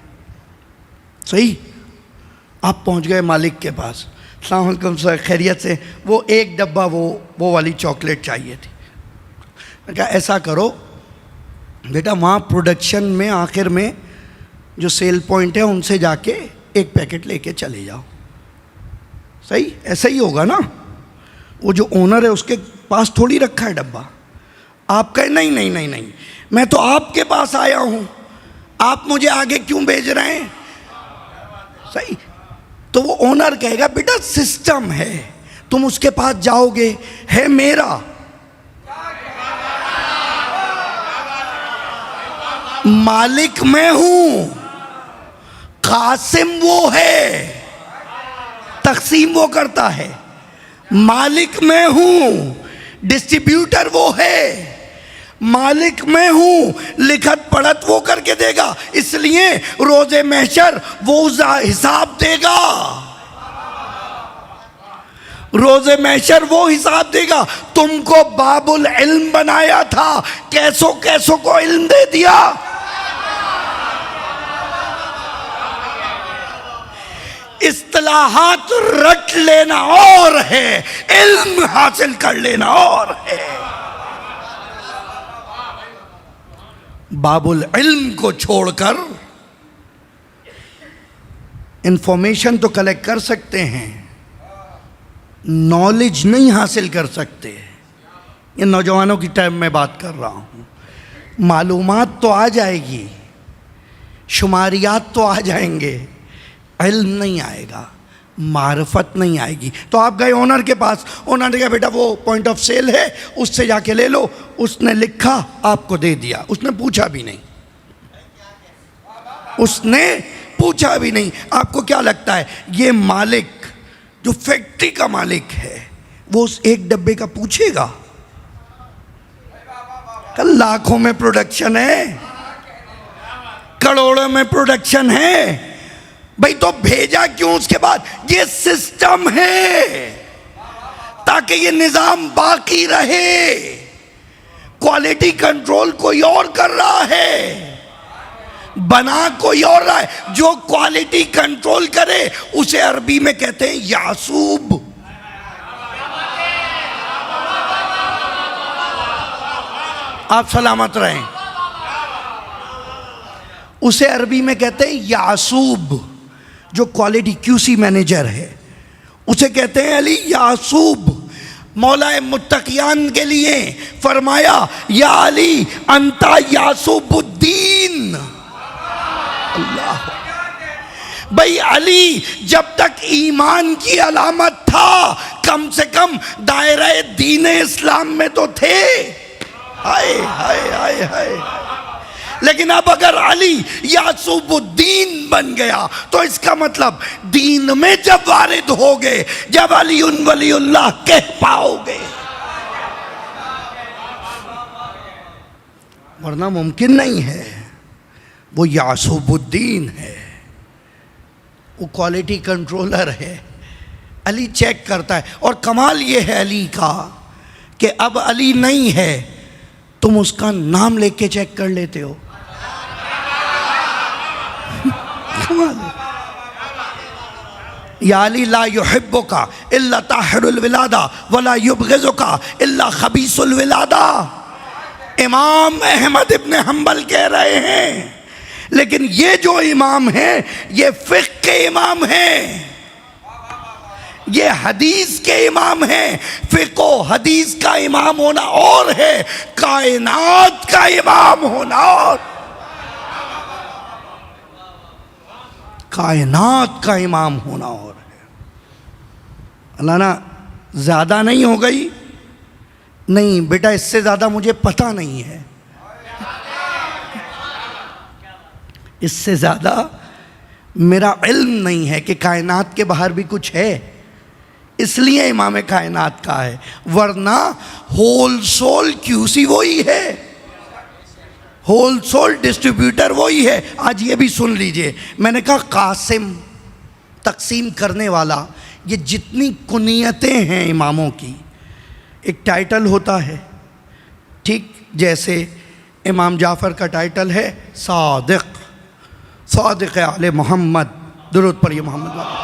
صحیح؟ آپ پہنچ گئے مالک کے پاس، السلام علیکم سر، خیریت سے؟ وہ ایک ڈبہ وہ والی چاکلیٹ چاہیے تھی۔ میں کہا ایسا کرو بیٹا، وہاں پروڈکشن میں آخر میں جو سیل پوائنٹ ہے ان سے جا کے ایک پیکٹ لے کے چلے جاؤ، صحیح؟ ایسا ہی ہوگا نا، وہ جو اونر ہے اس کے پاس تھوڑی رکھا ہے ڈبہ۔ آپ کہیں نہیں نہیں نہیں نہیں، میں تو آپ کے پاس آیا ہوں، آپ مجھے آگے کیوں بھیج رہے ہیں؟ صحیح؟ تو وہ اونر کہے گا بیٹا سسٹم ہے، تم اس کے پاس جاؤ گے، ہے میرا، مالک میں ہوں، قاسم وہ ہے، تقسیم وہ کرتا ہے، مالک میں ہوں، ڈسٹریبیوٹر وہ ہے، مالک میں ہوں، لکھت پڑھت وہ کر کے دے گا، اس لیے روز محشر وہ حساب دے گا، روز محشر وہ حساب دے گا۔ تم کو باب العلم بنایا تھا، کیسوں کیسوں کو علم دے دیا۔ اصطلاحات رٹ لینا اور ہے، علم حاصل کر لینا اور ہے۔ باب العلم کو چھوڑ کر انفارمیشن تو کلیکٹ کر سکتے ہیں، نالج نہیں حاصل کر سکتے۔ یہ نوجوانوں کی ٹائم میں بات کر رہا ہوں۔ معلومات تو آ جائے گی، شماریات تو آ جائیں گے، علم نہیں آئے گا، معرفت نہیں آئے گی۔ تو آپ گئے اونر کے پاس، اونر نے کہا بیٹا وہ پوائنٹ آف سیل ہے، اس سے جا کے لے لو، اس نے لکھا آپ کو دے دیا، اس نے پوچھا بھی نہیں، اس نے پوچھا بھی نہیں۔ آپ کو کیا لگتا ہے یہ مالک جو فیکٹری کا مالک ہے وہ اس ایک ڈبے کا پوچھے گا؟ لاکھوں میں پروڈکشن ہے، کروڑوں میں پروڈکشن ہے، بھئی تو بھیجا کیوں اس کے بعد؟ یہ سسٹم ہے تاکہ یہ نظام باقی رہے۔ کوالٹی کنٹرول کوئی اور کر رہا ہے، بنا کوئی اور رہا ہے۔ جو کوالٹی کنٹرول کرے اسے عربی میں کہتے ہیں یعصوب۔ آپ سلامت رہیں۔ اسے عربی میں کہتے ہیں یعصوب۔ جو کوالٹی QC مینیجر ہے اسے کہتے ہیں علی یعصوب۔ مولا متقیان کے لیے فرمایا یا علی انتا یعصوب الدین۔ اللہ بھئی علی جب تک ایمان کی علامت تھا کم سے کم دائرہ دین اسلام میں تو تھے۔ ہائے ہائے ہائے ہائے۔ لیکن اب اگر علی یعصوب الدین بن گیا تو اس کا مطلب دین میں جب وارد ہوگے، جب علی ولی اللہ کہہ پاؤ گے، ورنہ ممکن نہیں ہے۔ وہ یعصوب الدین ہے، وہ کوالٹی کنٹرولر ہے، علی چیک کرتا ہے۔ اور کمال یہ ہے علی کا کہ اب علی نہیں ہے، تم اس کا نام لے کے چیک کر لیتے ہو۔ یا علی لا یحبک الا طاہر الولادہ ولا یبغضک الا خبیث الولادہ۔ امام احمد ابن حنبل کہہ رہے ہیں، لیکن یہ جو امام ہیں یہ فقہ کے امام ہیں، یہ حدیث کے امام ہیں۔ فقہ و حدیث کا امام ہونا اور ہے، کائنات کا امام ہونا اور، کائنات کا امام ہونا اور ہے۔ مولانا زیادہ نہیں ہو گئی؟ نہیں بیٹا، اس سے زیادہ مجھے پتہ نہیں ہے، اس سے زیادہ میرا علم نہیں ہے کہ کائنات کے باہر بھی کچھ ہے، اس لیے امام کائنات کا ہے، ورنہ ہول سول QC وہی ہے، ہول سول ڈسٹریبیوٹر وہی ہے۔ آج یہ بھی سن لیجئے، میں نے کہا قاسم تقسیم کرنے والا، یہ جتنی کنیتیں ہیں اماموں کی، ایک ٹائٹل ہوتا ہے، ٹھیک جیسے امام جعفر کا ٹائٹل ہے صادق، صادق آل محمد، درود پڑھیے محمد والا۔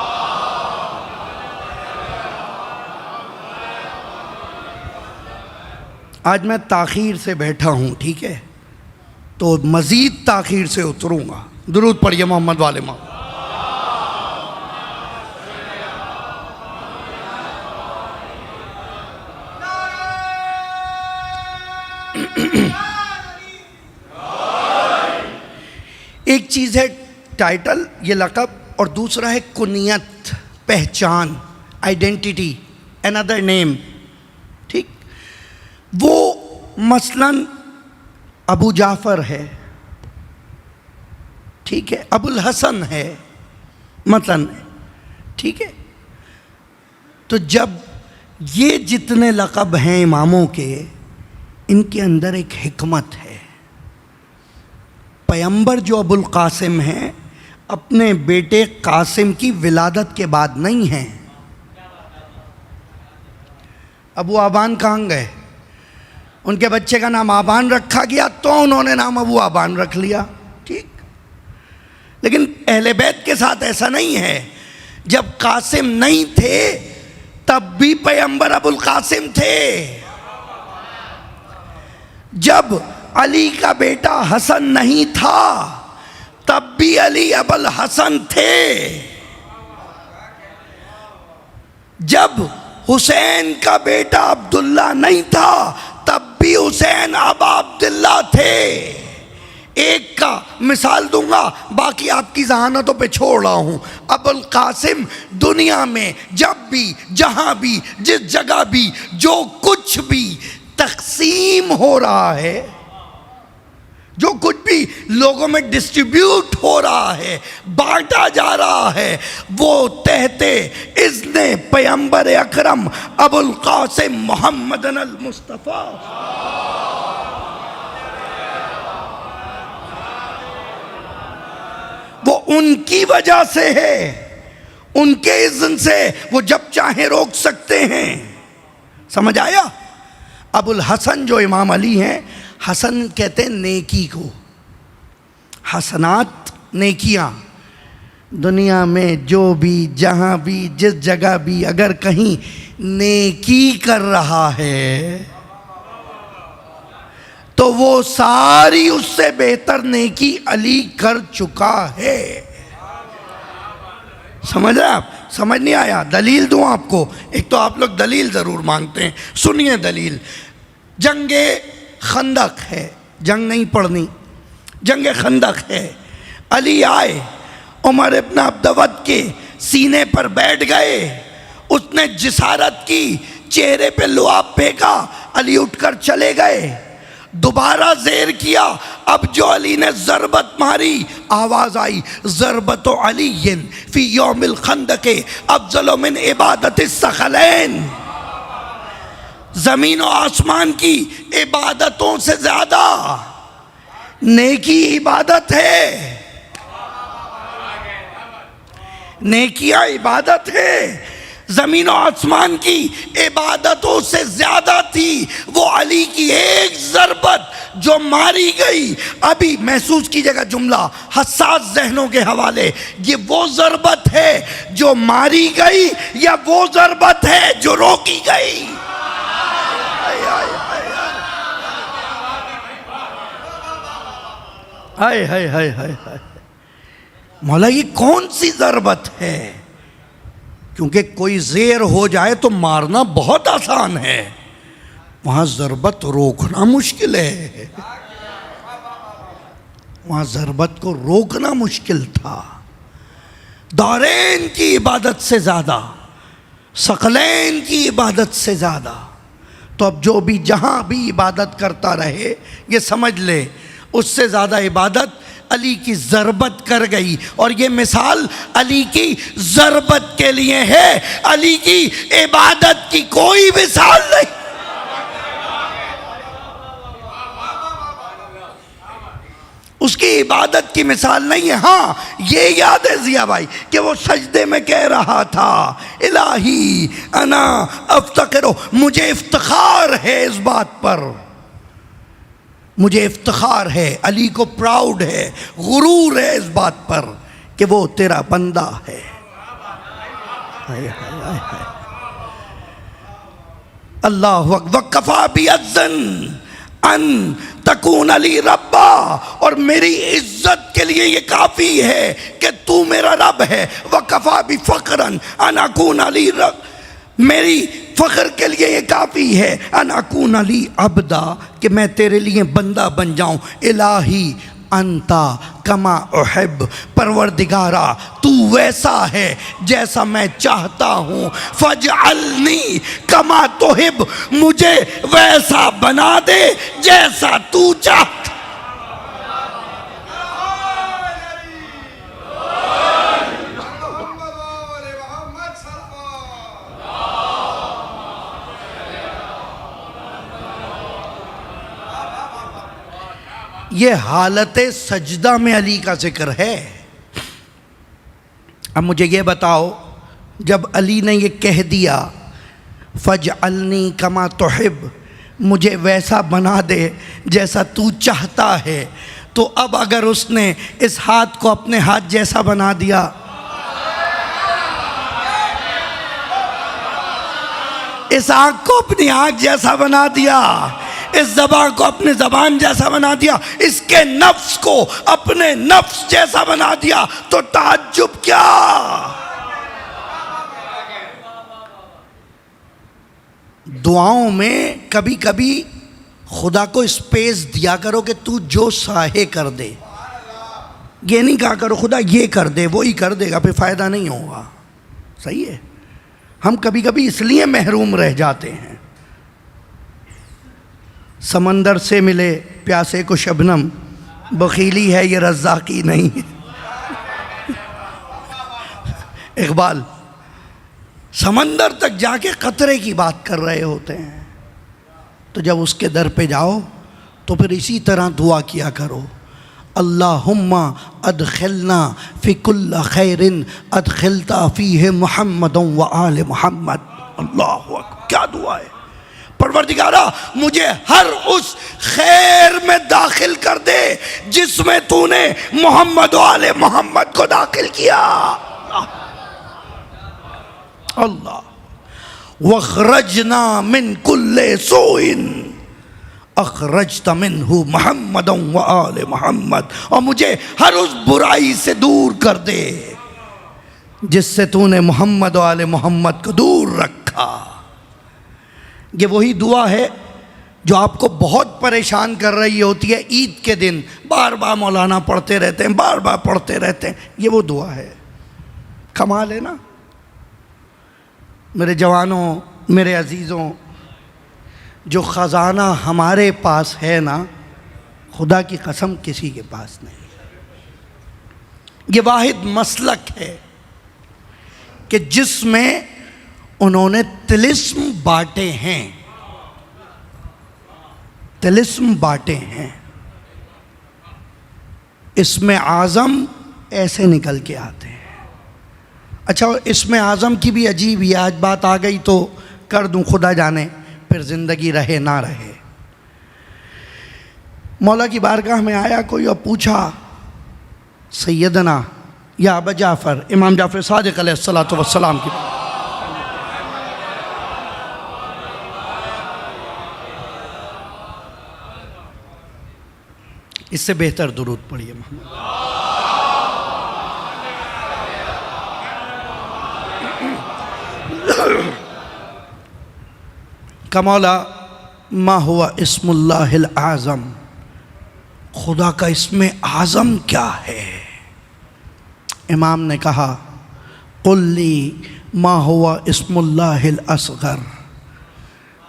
آج میں تاخیر سے بیٹھا ہوں، ٹھیک ہے، تو مزید تاخیر سے اتروں گا، درود پڑھیے محمد والے محمد۔ ایک چیز ہے ٹائٹل، یہ لقب، اور دوسرا ہے کنیت، پہچان، آئیڈینٹیٹی، another name، ٹھیک۔ وہ مثلاً ابو جعفر ہے، ٹھیک ہے، ابو الحسن ہے مثلاً، ٹھیک ہے۔ تو جب یہ جتنے لقب ہیں اماموں کے، ان کے اندر ایک حکمت ہے۔ پیغمبر جو ابو القاسم ہیں، اپنے بیٹے قاسم کی ولادت کے بعد نہیں ہیں۔ ابو آبان کہاں گئے؟ ان کے بچے کا نام آبان رکھا گیا تو انہوں نے نام ابو آبان رکھ لیا، ٹھیک۔ لیکن اہل بیت کے ساتھ ایسا نہیں ہے، جب قاسم نہیں تھے تب بھی پیغمبر ابو القاسم تھے، جب علی کا بیٹا حسن نہیں تھا تب بھی علی ابو الحسن تھے، جب حسین کا بیٹا عبداللہ نہیں تھا تب بھی حسین ابا عبداللہ تھے۔ ایک کا مثال دوں گا، باقی آپ کی ذہانتوں پہ چھوڑ رہا ہوں۔ ابو القاسم دنیا میں جب بھی، جہاں بھی، جس جگہ بھی، جو کچھ بھی تقسیم ہو رہا ہے، جو کچھ بھی لوگوں میں ڈسٹریبیوٹ ہو رہا ہے، بانٹا جا رہا ہے، وہ تحت اذن پیغمبر اکرم ابو القاسم محمد المصطفیٰ، وہ ان کی وجہ سے ہے، ان کے اذن سے وہ جب چاہیں روک سکتے ہیں۔ سمجھ آیا؟ ابو الحسن جو امام علی ہیں، حسن کہتے ہیں نیکی کو، حسنات نیکیاں۔ دنیا میں جو بھی، جہاں بھی، جس جگہ بھی اگر کہیں نیکی کر رہا ہے تو وہ ساری اس سے بہتر نیکی علی کر چکا ہے۔ سمجھ رہے آپ؟ سمجھ نہیں آیا؟ دلیل دوں آپ کو؟ ایک تو آپ لوگ دلیل ضرور مانگتے ہیں، سنیے دلیل۔ جنگ خندق ہے، جنگ نہیں پڑھنی، جنگ خندق ہے، علی آئے، عمر ابن عبدود کے سینے پر بیٹھ گئے، اس نے جسارت کی، چہرے پہ لعاب پھینکا، علی اٹھ کر چلے گئے، دوبارہ زیر کیا، اب جو علی نے ضربت ماری آواز آئی ضربت علی فی یوم الخندق افضل من عبادت الثقلین، زمین و آسمان کی عبادتوں سے زیادہ نیکی عبادت ہے، نیکیاں عبادت ہے، زمین و آسمان کی عبادتوں سے زیادہ تھی وہ علی کی ایک ضربت جو ماری گئی۔ ابھی محسوس کیجئے گا جملہ حساس ذہنوں کے حوالے، یہ وہ ضربت ہے جو ماری گئی یا وہ ضربت ہے جو روکی گئی؟ ہائے ہائے ہائے ہائے ہائے، مولا یہ کون سی ضربت ہے؟ کیونکہ کوئی زیر ہو جائے تو مارنا بہت آسان ہے، وہاں ضربت روکنا مشکل ہے، وہاں ضربت کو روکنا مشکل تھا۔ دارین کی عبادت سے زیادہ، ثقلین کی عبادت سے زیادہ، تو اب جو بھی جہاں بھی عبادت کرتا رہے یہ سمجھ لے اس سے زیادہ عبادت علی کی ضربت کر گئی، اور یہ مثال علی کی ضربت کے لیے ہے، علی کی عبادت کی کوئی مثال نہیں۔ اس کی عبادت کی مثال نہیں ہے۔ ہاں یہ یاد ہے ضیاء بھائی کہ وہ سجدے میں کہہ رہا تھا الہی انا افتقرو، مجھے افتخار ہے اس بات پر، مجھے افتخار ہے، علی کو پراؤڈ ہے، غرور ہے اس بات پر کہ وہ تیرا بندہ ہے۔ اللہ اکبر، وَكَفَى بِعَزًّا ان تکون علی ربا، اور میری عزت کے لیے یہ کافی ہے کہ تو میرا رب ہے۔ وَكَفَى بِفَخْرًا ان اکون علی رب، میری فخر کے لیے یہ کافی ہے ان اکون علی عبدا، کہ میں تیرے لیے بندہ بن جاؤں۔ الہی انتا کما احب، پروردگارا تو ویسا ہے جیسا میں چاہتا ہوں، فاجعلنی کما تحب، مجھے ویسا بنا دے جیسا تو چاہتا۔ یہ حالت سجدہ میں علی کا ذکر ہے۔ اب مجھے یہ بتاؤ، جب علی نے یہ کہہ دیا فَاجْعَلْنِي كَمَا تُحِبُّ، مجھے ویسا بنا دے جیسا تو چاہتا ہے، تو اب اگر اس نے اس ہاتھ کو اپنے ہاتھ جیسا بنا دیا، اس آنکھ کو اپنی آنکھ جیسا بنا دیا، اس زبان کو اپنے زبان جیسا بنا دیا، اس کے نفس کو اپنے نفس جیسا بنا دیا، تو تعجب کیا؟ دعاؤں میں کبھی کبھی خدا کو اسپیس دیا کرو کہ تو جو چاہے کر دے، یہ نہیں کہا کرو خدا یہ کر دے وہی کر دے گا، پھر فائدہ نہیں ہوگا۔ صحیح ہے، ہم کبھی کبھی اس لیے محروم رہ جاتے ہیں۔ سمندر سے ملے پیاسے کو شبنم، بخیلی ہے یہ رزاقی نہیں۔ اقبال سمندر تک جا کے قطرے کی بات کر رہے ہوتے ہیں، تو جب اس کے در پہ جاؤ تو پھر اسی طرح دعا کیا کرو، اللہم ادخلنا فی کل خیر ادخلتا فیہ محمد و آل محمد۔ اللہ اکبر، کیا دعا ہے! پروردگارہ مجھے ہر اس خیر میں داخل کر دے جس میں تو نے محمد و آل محمد کو داخل کیا۔ اللہ وَاخْرَجْنَا مِن كُلِّ سُوءٍ اخرجت منہ محمد و آل محمد، اور مجھے ہر اس برائی سے دور کر دے جس سے تو نے محمد و آل محمد کو دور رکھا۔ یہ وہی دعا ہے جو آپ کو بہت پریشان کر رہی ہوتی ہے، عید کے دن بار بار مولانا پڑھتے رہتے ہیں، بار بار پڑھتے رہتے ہیں، یہ وہ دعا ہے۔ کمال ہے نا میرے جوانوں، میرے عزیزوں، جو خزانہ ہمارے پاس ہے نا، خدا کی قسم کسی کے پاس نہیں۔ یہ واحد مسلک ہے کہ جس میں انہوں نے طلسم بانٹے ہیں، طلسم بانٹے ہیں۔ اسم اعظم ایسے نکل کے آتے ہیں۔ اچھا، اسم اعظم کی بھی عجیب ہی آج بات آ گئی تو کر دوں، خدا جانے پھر زندگی رہے نہ رہے۔ مولا کی بارگاہ میں آیا کوئی اور پوچھا، سیدنا یا ابا جعفر، امام جعفر صادق علیہ الصلوۃ والسلام کی، اس سے بہتر درود پڑھیے محمد۔ کہ مولا ما ہوا اسم اللہ الاعظم، خدا کا اسم اعظم کیا ہے؟ امام نے کہا قل لی ما ہوا اسم اللہ الاصغر،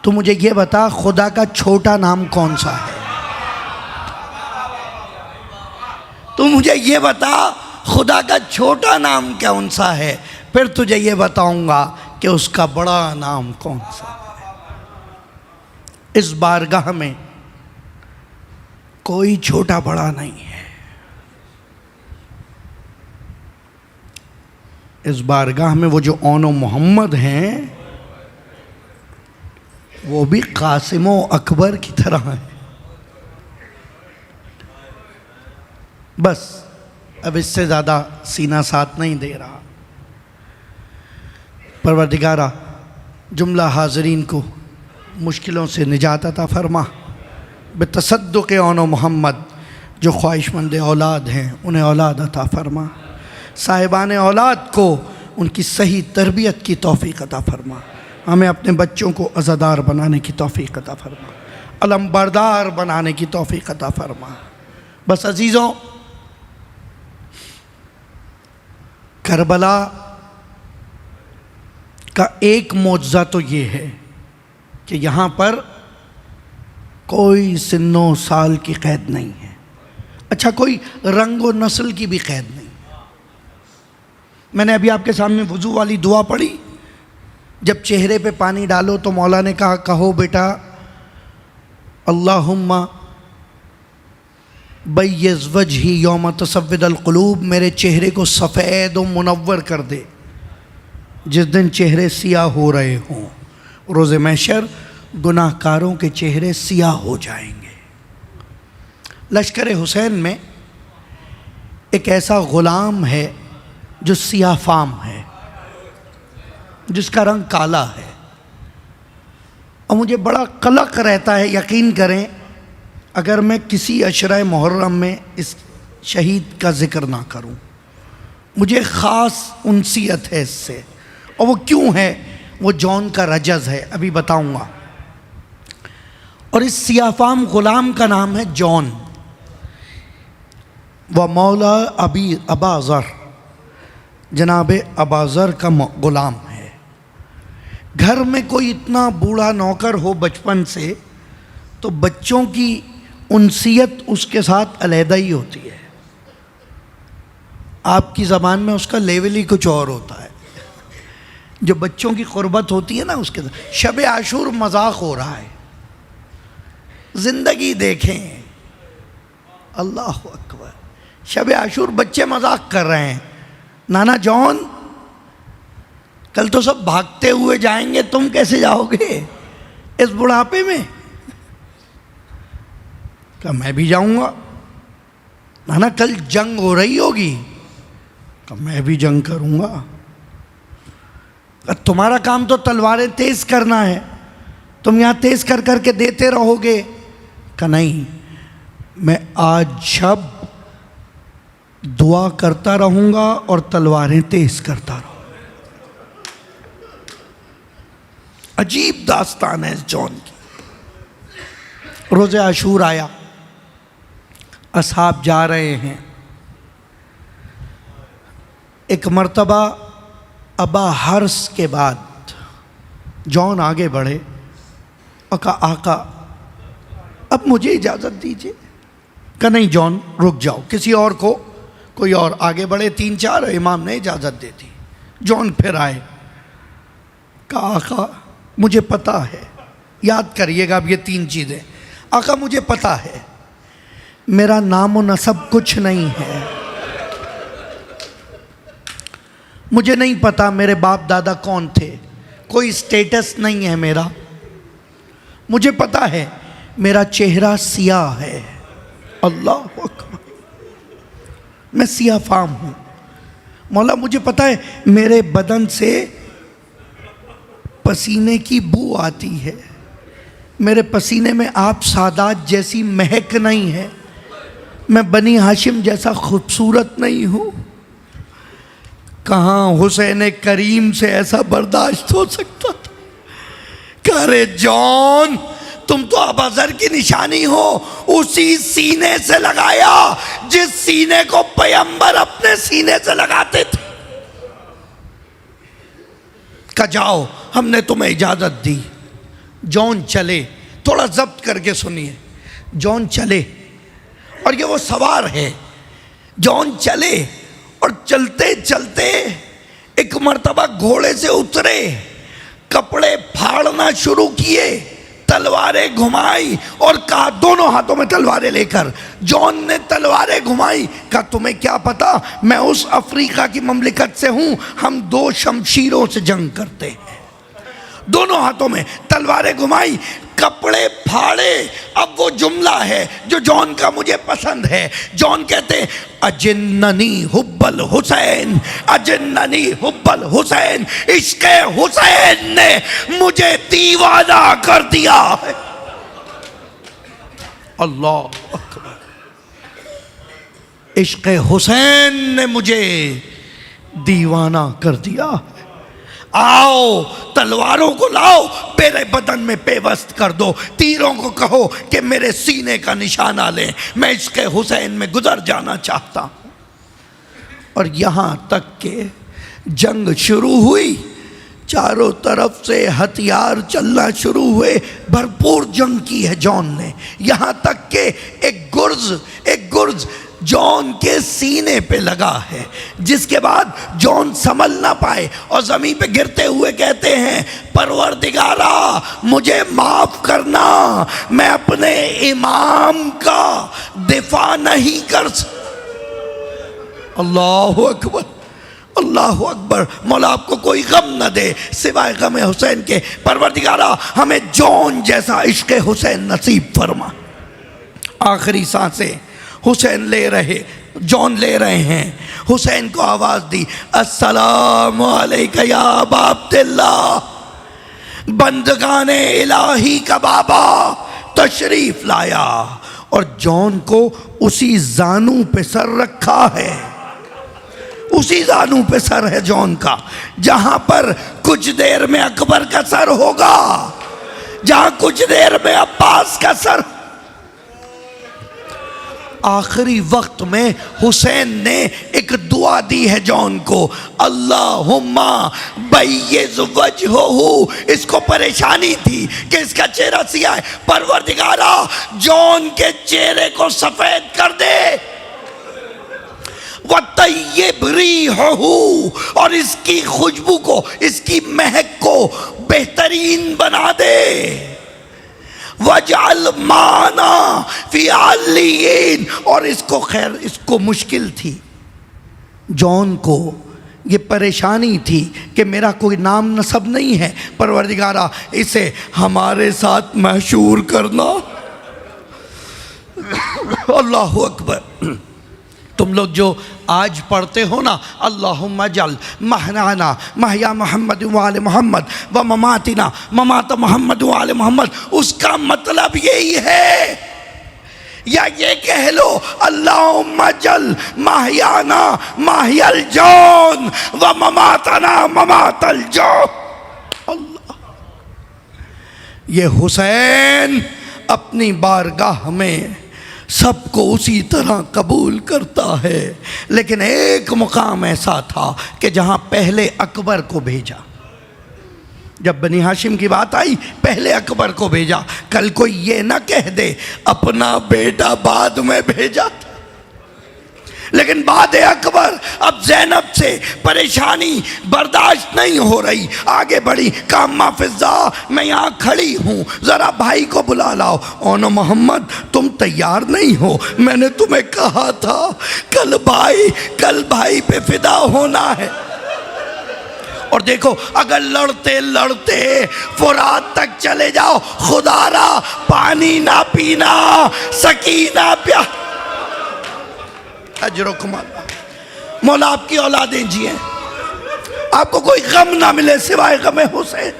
تو مجھے یہ بتا خدا کا چھوٹا نام کون سا ہے؟ تو مجھے یہ بتا خدا کا چھوٹا نام کون سا ہے، پھر تجھے یہ بتاؤں گا کہ اس کا بڑا نام کون سا ہے۔ اس بارگاہ میں کوئی چھوٹا بڑا نہیں ہے۔ اس بارگاہ میں وہ جو اون و محمد ہیں وہ بھی قاسم و اکبر کی طرح ہیں۔ بس اب اس سے زیادہ سینہ ساتھ نہیں دے رہا۔ پروردگارہ، جملہ حاضرین کو مشکلوں سے نجات عطا فرما، بتصدق اون و محمد، جو خواہش مند اولاد ہیں انہیں اولاد عطا فرما، صاحبان اولاد کو ان کی صحیح تربیت کی توفیق عطا فرما، ہمیں اپنے بچوں کو عزادار بنانے کی توفیق عطا فرما، علمبردار بنانے کی توفیق عطا فرما۔ بس عزیزوں، کربلا کا ایک معجزہ تو یہ ہے کہ یہاں پر کوئی سن و سال کی قید نہیں ہے۔ اچھا، کوئی رنگ و نسل کی بھی قید نہیں۔ میں نے ابھی آپ کے سامنے وضو والی دعا پڑھی، جب چہرے پہ پانی ڈالو تو مولا نے کہا کہو بیٹا اللہم بیض وجہی یوم تسود القلوب، میرے چہرے کو سفید و منور کر دے جس دن چہرے سیاہ ہو رہے ہوں۔ روز محشر گناہ کاروں کے چہرے سیاہ ہو جائیں گے۔ لشکر حسین میں ایک ایسا غلام ہے جو سیاہ فام ہے، جس کا رنگ کالا ہے، اور مجھے بڑا قلق رہتا ہے، یقین کریں، اگر میں کسی عشرہ محرم میں اس شہید کا ذکر نہ کروں۔ مجھے خاص انسیت ہے اس سے، اور وہ کیوں ہے؟ وہ جون کا رجز ہے، ابھی بتاؤں گا۔ اور اس سیاہ فام غلام کا نام ہے جون، وہ مولا ابا ذر، جناب ابا ذر کا غلام ہے۔ گھر میں کوئی اتنا بوڑھا نوکر ہو بچپن سے تو بچوں کی انسیت اس کے ساتھ علیحدہ ہی ہوتی ہے۔ آپ کی زبان میں اس کا لیول ہی کچھ اور ہوتا ہے۔ جو بچوں کی قربت ہوتی ہے نا، اس کے ساتھ شب عاشور مذاق ہو رہا ہے۔ زندگی دیکھیں، اللہ اکبر، شب عاشور بچے مذاق کر رہے ہیں، نانا جون کل تو سب بھاگتے ہوئے جائیں گے، تم کیسے جاؤ گے اس بڑھاپے میں؟ کہ میں بھی جاؤں گا۔ نانا کل جنگ ہو رہی ہوگی، کہ میں بھی جنگ کروں گا۔ تمہارا کام تو تلواریں تیز کرنا ہے، تم یہاں تیز کر کر کے دیتے رہو گے۔ کہ نہیں، میں آج شب دعا کرتا رہوں گا اور تلواریں تیز کرتا رہوں گا۔ عجیب داستان ہے اس جون کی۔ روز عاشور آیا، اصحاب جا رہے ہیں۔ ایک مرتبہ ابا حرس کے بعد جون آگے بڑھے اور کہا آقا اب مجھے اجازت دیجیے. کہا نہیں جان رک جاؤ, کسی اور کو, کوئی اور آگے بڑھے. 3-4 امام نے اجازت دے دی. جان پھر آئے. کہا آقا مجھے پتا ہے, یاد کریے گا اب یہ 3 چیزیں. آقا مجھے پتا ہے میرا نام و نسب کچھ نہیں ہے, مجھے نہیں پتا میرے باپ دادا کون تھے, کوئی سٹیٹس نہیں ہے میرا. مجھے پتا ہے میرا چہرہ سیاہ ہے. اللہ اکبر, میں سیاہ فام ہوں. مولا مجھے پتا ہے میرے بدن سے پسینے کی بو آتی ہے, میرے پسینے میں آپ سادات جیسی مہک نہیں ہے, میں بنی ہاشم جیسا خوبصورت نہیں ہوں. کہاں حسین کریم سے ایسا برداشت ہو سکتا تھا؟ کہ ارے جان تم تو ابوذر کی نشانی ہو, اسی سینے سے لگایا جس سینے کو پیغمبر اپنے سینے سے لگاتے تھے. کہ جاؤ ہم نے تمہیں اجازت دی. جان چلے, تھوڑا ضبط کر کے سنیے. جان چلے اور یہ وہ سوار ہے. جان چلے اور چلتے چلتے ایک مرتبہ گھوڑے سے اترے, کپڑے پھاڑنا شروع کیے, تلواریں گھمائی اور کہا, دونوں ہاتھوں میں تلواریں لے کر جان نے تلواریں گھمائی. کہا تمہیں کیا پتا میں اس افریقہ کی مملکت سے ہوں, ہم 2 شمشیروں سے جنگ کرتے ہیں. دونوں ہاتھوں میں تلواریں گھمائی, کپڑے پھاڑے. اب وہ جملہ ہے جو جان کا مجھے پسند ہے. جان کہتے اجننی حب الحسین, اجننی حب الحسین, عشق حسین نے مجھے دیوانہ کر دیا ہے. اللہ اکبر, عشق حسین نے مجھے دیوانہ کر دیا. آؤ تلواروں کو لاؤ, میرے بدن میں پیوست کر دو, تیروں کو کہو کہ میرے سینے کا نشانہ لیں, میں عشق حسین میں گزر جانا چاہتا ہوں. اور یہاں تک کہ جنگ شروع ہوئی, چاروں طرف سے ہتھیار چلنا شروع ہوئے, بھرپور جنگ کی ہے جان نے. یہاں تک کہ ایک گرز جان کے سینے پہ لگا ہے, جس کے بعد جان سنبھل نہ پائے اور زمین پہ گرتے ہوئے کہتے ہیں پروردگارا مجھے معاف کرنا, میں اپنے امام کا دفاع نہیں کر سکتا. اللہ اکبر, اللہ اکبر. مولا آپ کو کوئی غم نہ دے سوائے غم حسین کے. پروردگارا ہمیں جان جیسا عشق حسین نصیب فرما. آخری سانسیں حسین لے رہے, جان لے رہے ہیں. حسین کو آواز دی, السلام علیکہ یا ابا عبداللہ, بندگان الہی کا بابا تشریف لایا. اور جان کو اسی زانو پہ سر رکھا ہے, اسی زانو پہ سر ہے جان کا, جہاں پر کچھ دیر میں اکبر کا سر ہوگا, جہاں کچھ دیر میں عباس کا سر. آخری وقت میں حسین نے ایک دعا دی ہے جان کو, اللہم بیض وجہہ. اس کو پریشانی تھی کہ اس کا چہرہ سیاہ ہے. پروردگارا جان کے چہرے کو سفید کر دے, وَطَيِّبْ رِيحَهُ, اور اس کی خوشبو کو, اس کی مہک کو بہترین بنا دے. وَجْعَلْ مَعَنَا فِي عَلِّيِّينَ, اور اس کو مشکل تھی جان کو, یہ پریشانی تھی کہ میرا کوئی نام نسب نہیں ہے. پروردگارا اسے ہمارے ساتھ محشور کرنا. اللہ اکبر. تم لوگ جو آج پڑھتے ہو نا, اللہم اجعل محیانا محیا محمد وآل محمد و مماتنا ممات محمد وآل محمد, اس کا مطلب یہی ہے. یا یہ کہہ لو اللہم اجعل محیانا محیا الجان و مماتنا ممات الجان. اللہ, یہ حسین اپنی بارگاہ میں سب کو اسی طرح قبول کرتا ہے, لیکن ایک مقام ایسا تھا کہ جہاں پہلے اکبر کو بھیجا, جب بنی ہاشم کی بات آئی پہلے اکبر کو بھیجا. کل کوئی یہ نہ کہہ دے اپنا بیٹا بعد میں بھیجا تھا. لیکن بعد اکبر اب زینب سے پریشانی برداشت نہیں ہو رہی, آگے بڑھی. کامہ فضا میں یہاں کھڑی ہوں, ذرا بھائی کو بلا لاؤ. اونو محمد تم تیار نہیں ہو, میں نے تمہیں کہا تھا کل بھائی پہ فدا ہونا ہے. اور دیکھو اگر لڑتے لڑتے فرات تک چلے جاؤ, خدا را پانی نہ پینا, سکینہ پیا. اجرکم اللہ. مولا آپ کی اولادیں جیئیں, آپ کو کوئی غم نہ ملے سوائے غم حسین.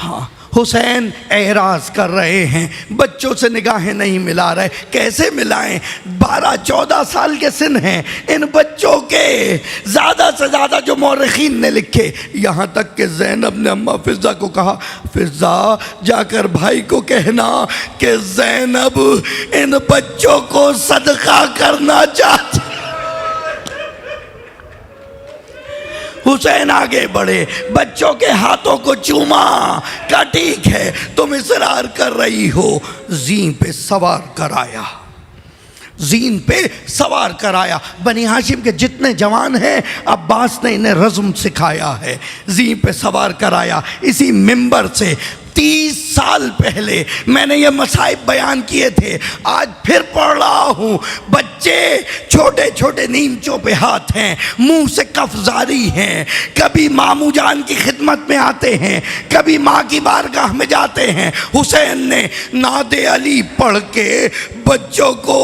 ہاں حسین اعراض کر رہے ہیں, بچوں سے نگاہیں نہیں ملا رہے. کیسے ملائیں؟ 12-14 سال کے سن ہیں ان بچوں کے. زیادہ سے زیادہ جو مورخین نے لکھے, یہاں تک کہ زینب نے اماں فضا کو کہا فضا جا کر بھائی کو کہنا کہ زینب ان بچوں کو صدقہ کرنا چاہتی. حسین آگے بڑھے, بچوں کے ہاتھوں کو چوما, کہا ٹھیک ہے تم اصرار کر رہی ہو. زین پہ سوار کرایا. بنی ہاشم کے جتنے جوان ہیں عباس نے انہیں رزم سکھایا ہے. زین پہ سوار کرایا. اسی منبر سے 30 سال پہلے میں نے یہ مصائب بیان کیے تھے, آج پھر پڑھ رہا ہوں. بچے چھوٹے چھوٹے نیمچوں پہ ہاتھ ہیں, منہ سے کف جاری ہیں, کبھی ماموں جان کی خدمت میں آتے ہیں, کبھی ماں کی بارگاہ میں جاتے ہیں. حسین نے ناد علی پڑھ کے بچوں کو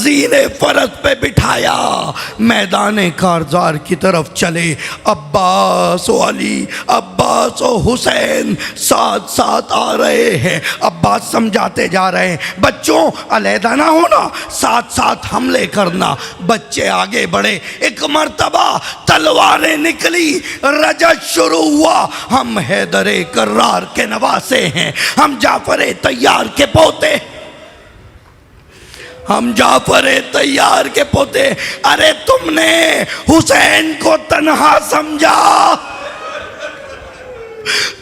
زین فرس پہ بٹھایا, میدان کارزار کی طرف چلے. عباس و علی, عباس و حسین ساتھ ساتھ آ رہے ہیں. عباس سمجھاتے جا رہے ہیں بچوں علیحدہ نہ ہونا, ساتھ ساتھ حملے کرنا. بچے آگے بڑھے. ایک مرتبہ تلواریں نکلی, رجت شروع ہوا. ہم حیدر کرار کے نواسے ہیں, ہم جعفر طیار کے پوتے, ارے تم نے حسین کو تنہا سمجھا,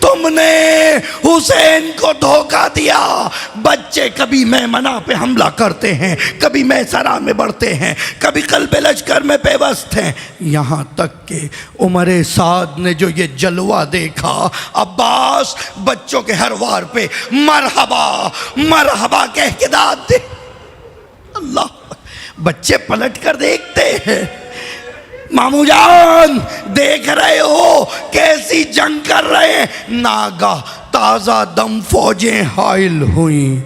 تم نے حسین کو دھوکہ دیا. بچے کبھی میمنہ پہ حملہ کرتے ہیں, کبھی میسرہ میں بڑھتے ہیں, کبھی قلب لشکر میں پیوست ہیں. یہاں تک کہ عمر سعد نے جو یہ جلوہ دیکھا, عباس بچوں کے ہر وار پہ مرحبا مرحبا کہہ کے داد دے. اللہ, بچے پلٹ کر دیکھتے ہیں. ماموں جان دیکھ رہے ہو کیسی جنگ کر رہے ہیں. ناگاہ تازہ دم فوجیں حائل ہوئیں,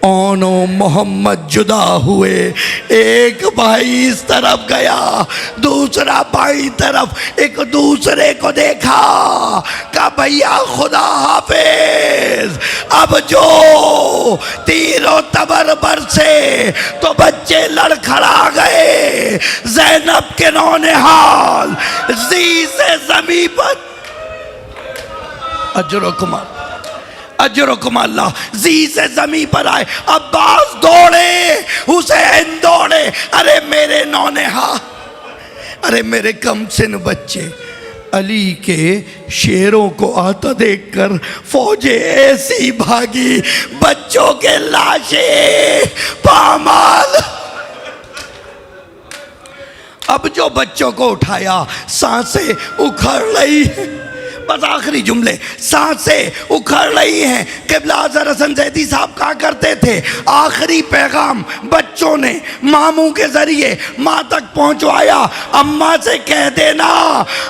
اونو محمد جدا ہوئے. ایک بھائی اس طرف گیا, دوسرا بھائی طرف, ایک دوسرے کو دیکھا, کہا بھیا خدا حافظ. اب جو تیر و تبر برسے تو بچے لڑکھڑا گئے. زینب کے نونہال زی سے زمین پر, اجرکم اللہ, زی سے زمین پر آئے. عباس دوڑے, حسین دوڑے. ارے میرے نونہال, ارے میرے کم سن بچے. علی کے شیروں کو آتا دیکھ کر فوجیں ایسی بھاگی, بچوں کے لاشیں پامال. اب جو بچوں کو اٹھایا سانسیں اکھڑ رہی ہیں, بس آخری جملے, سانسیں اکھڑ رہی ہیں. قبلہ اظہر حسن زیدی صاحب کہا کرتے تھے آخری پیغام بچوں نے ماموں کے ذریعے ماں تک پہنچوایا, اماں سے کہہ دینا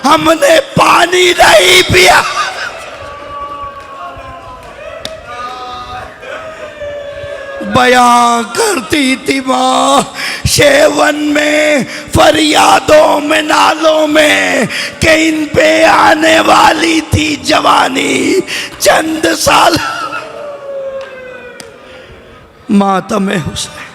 ہم نے پانی نہیں پیا. بیان کرتی تھی ماں شیون میں, فریادوں میں, نالوں میں, کہ ان پہ آنے والی تھی جوانی. چند سال ماتم حسین.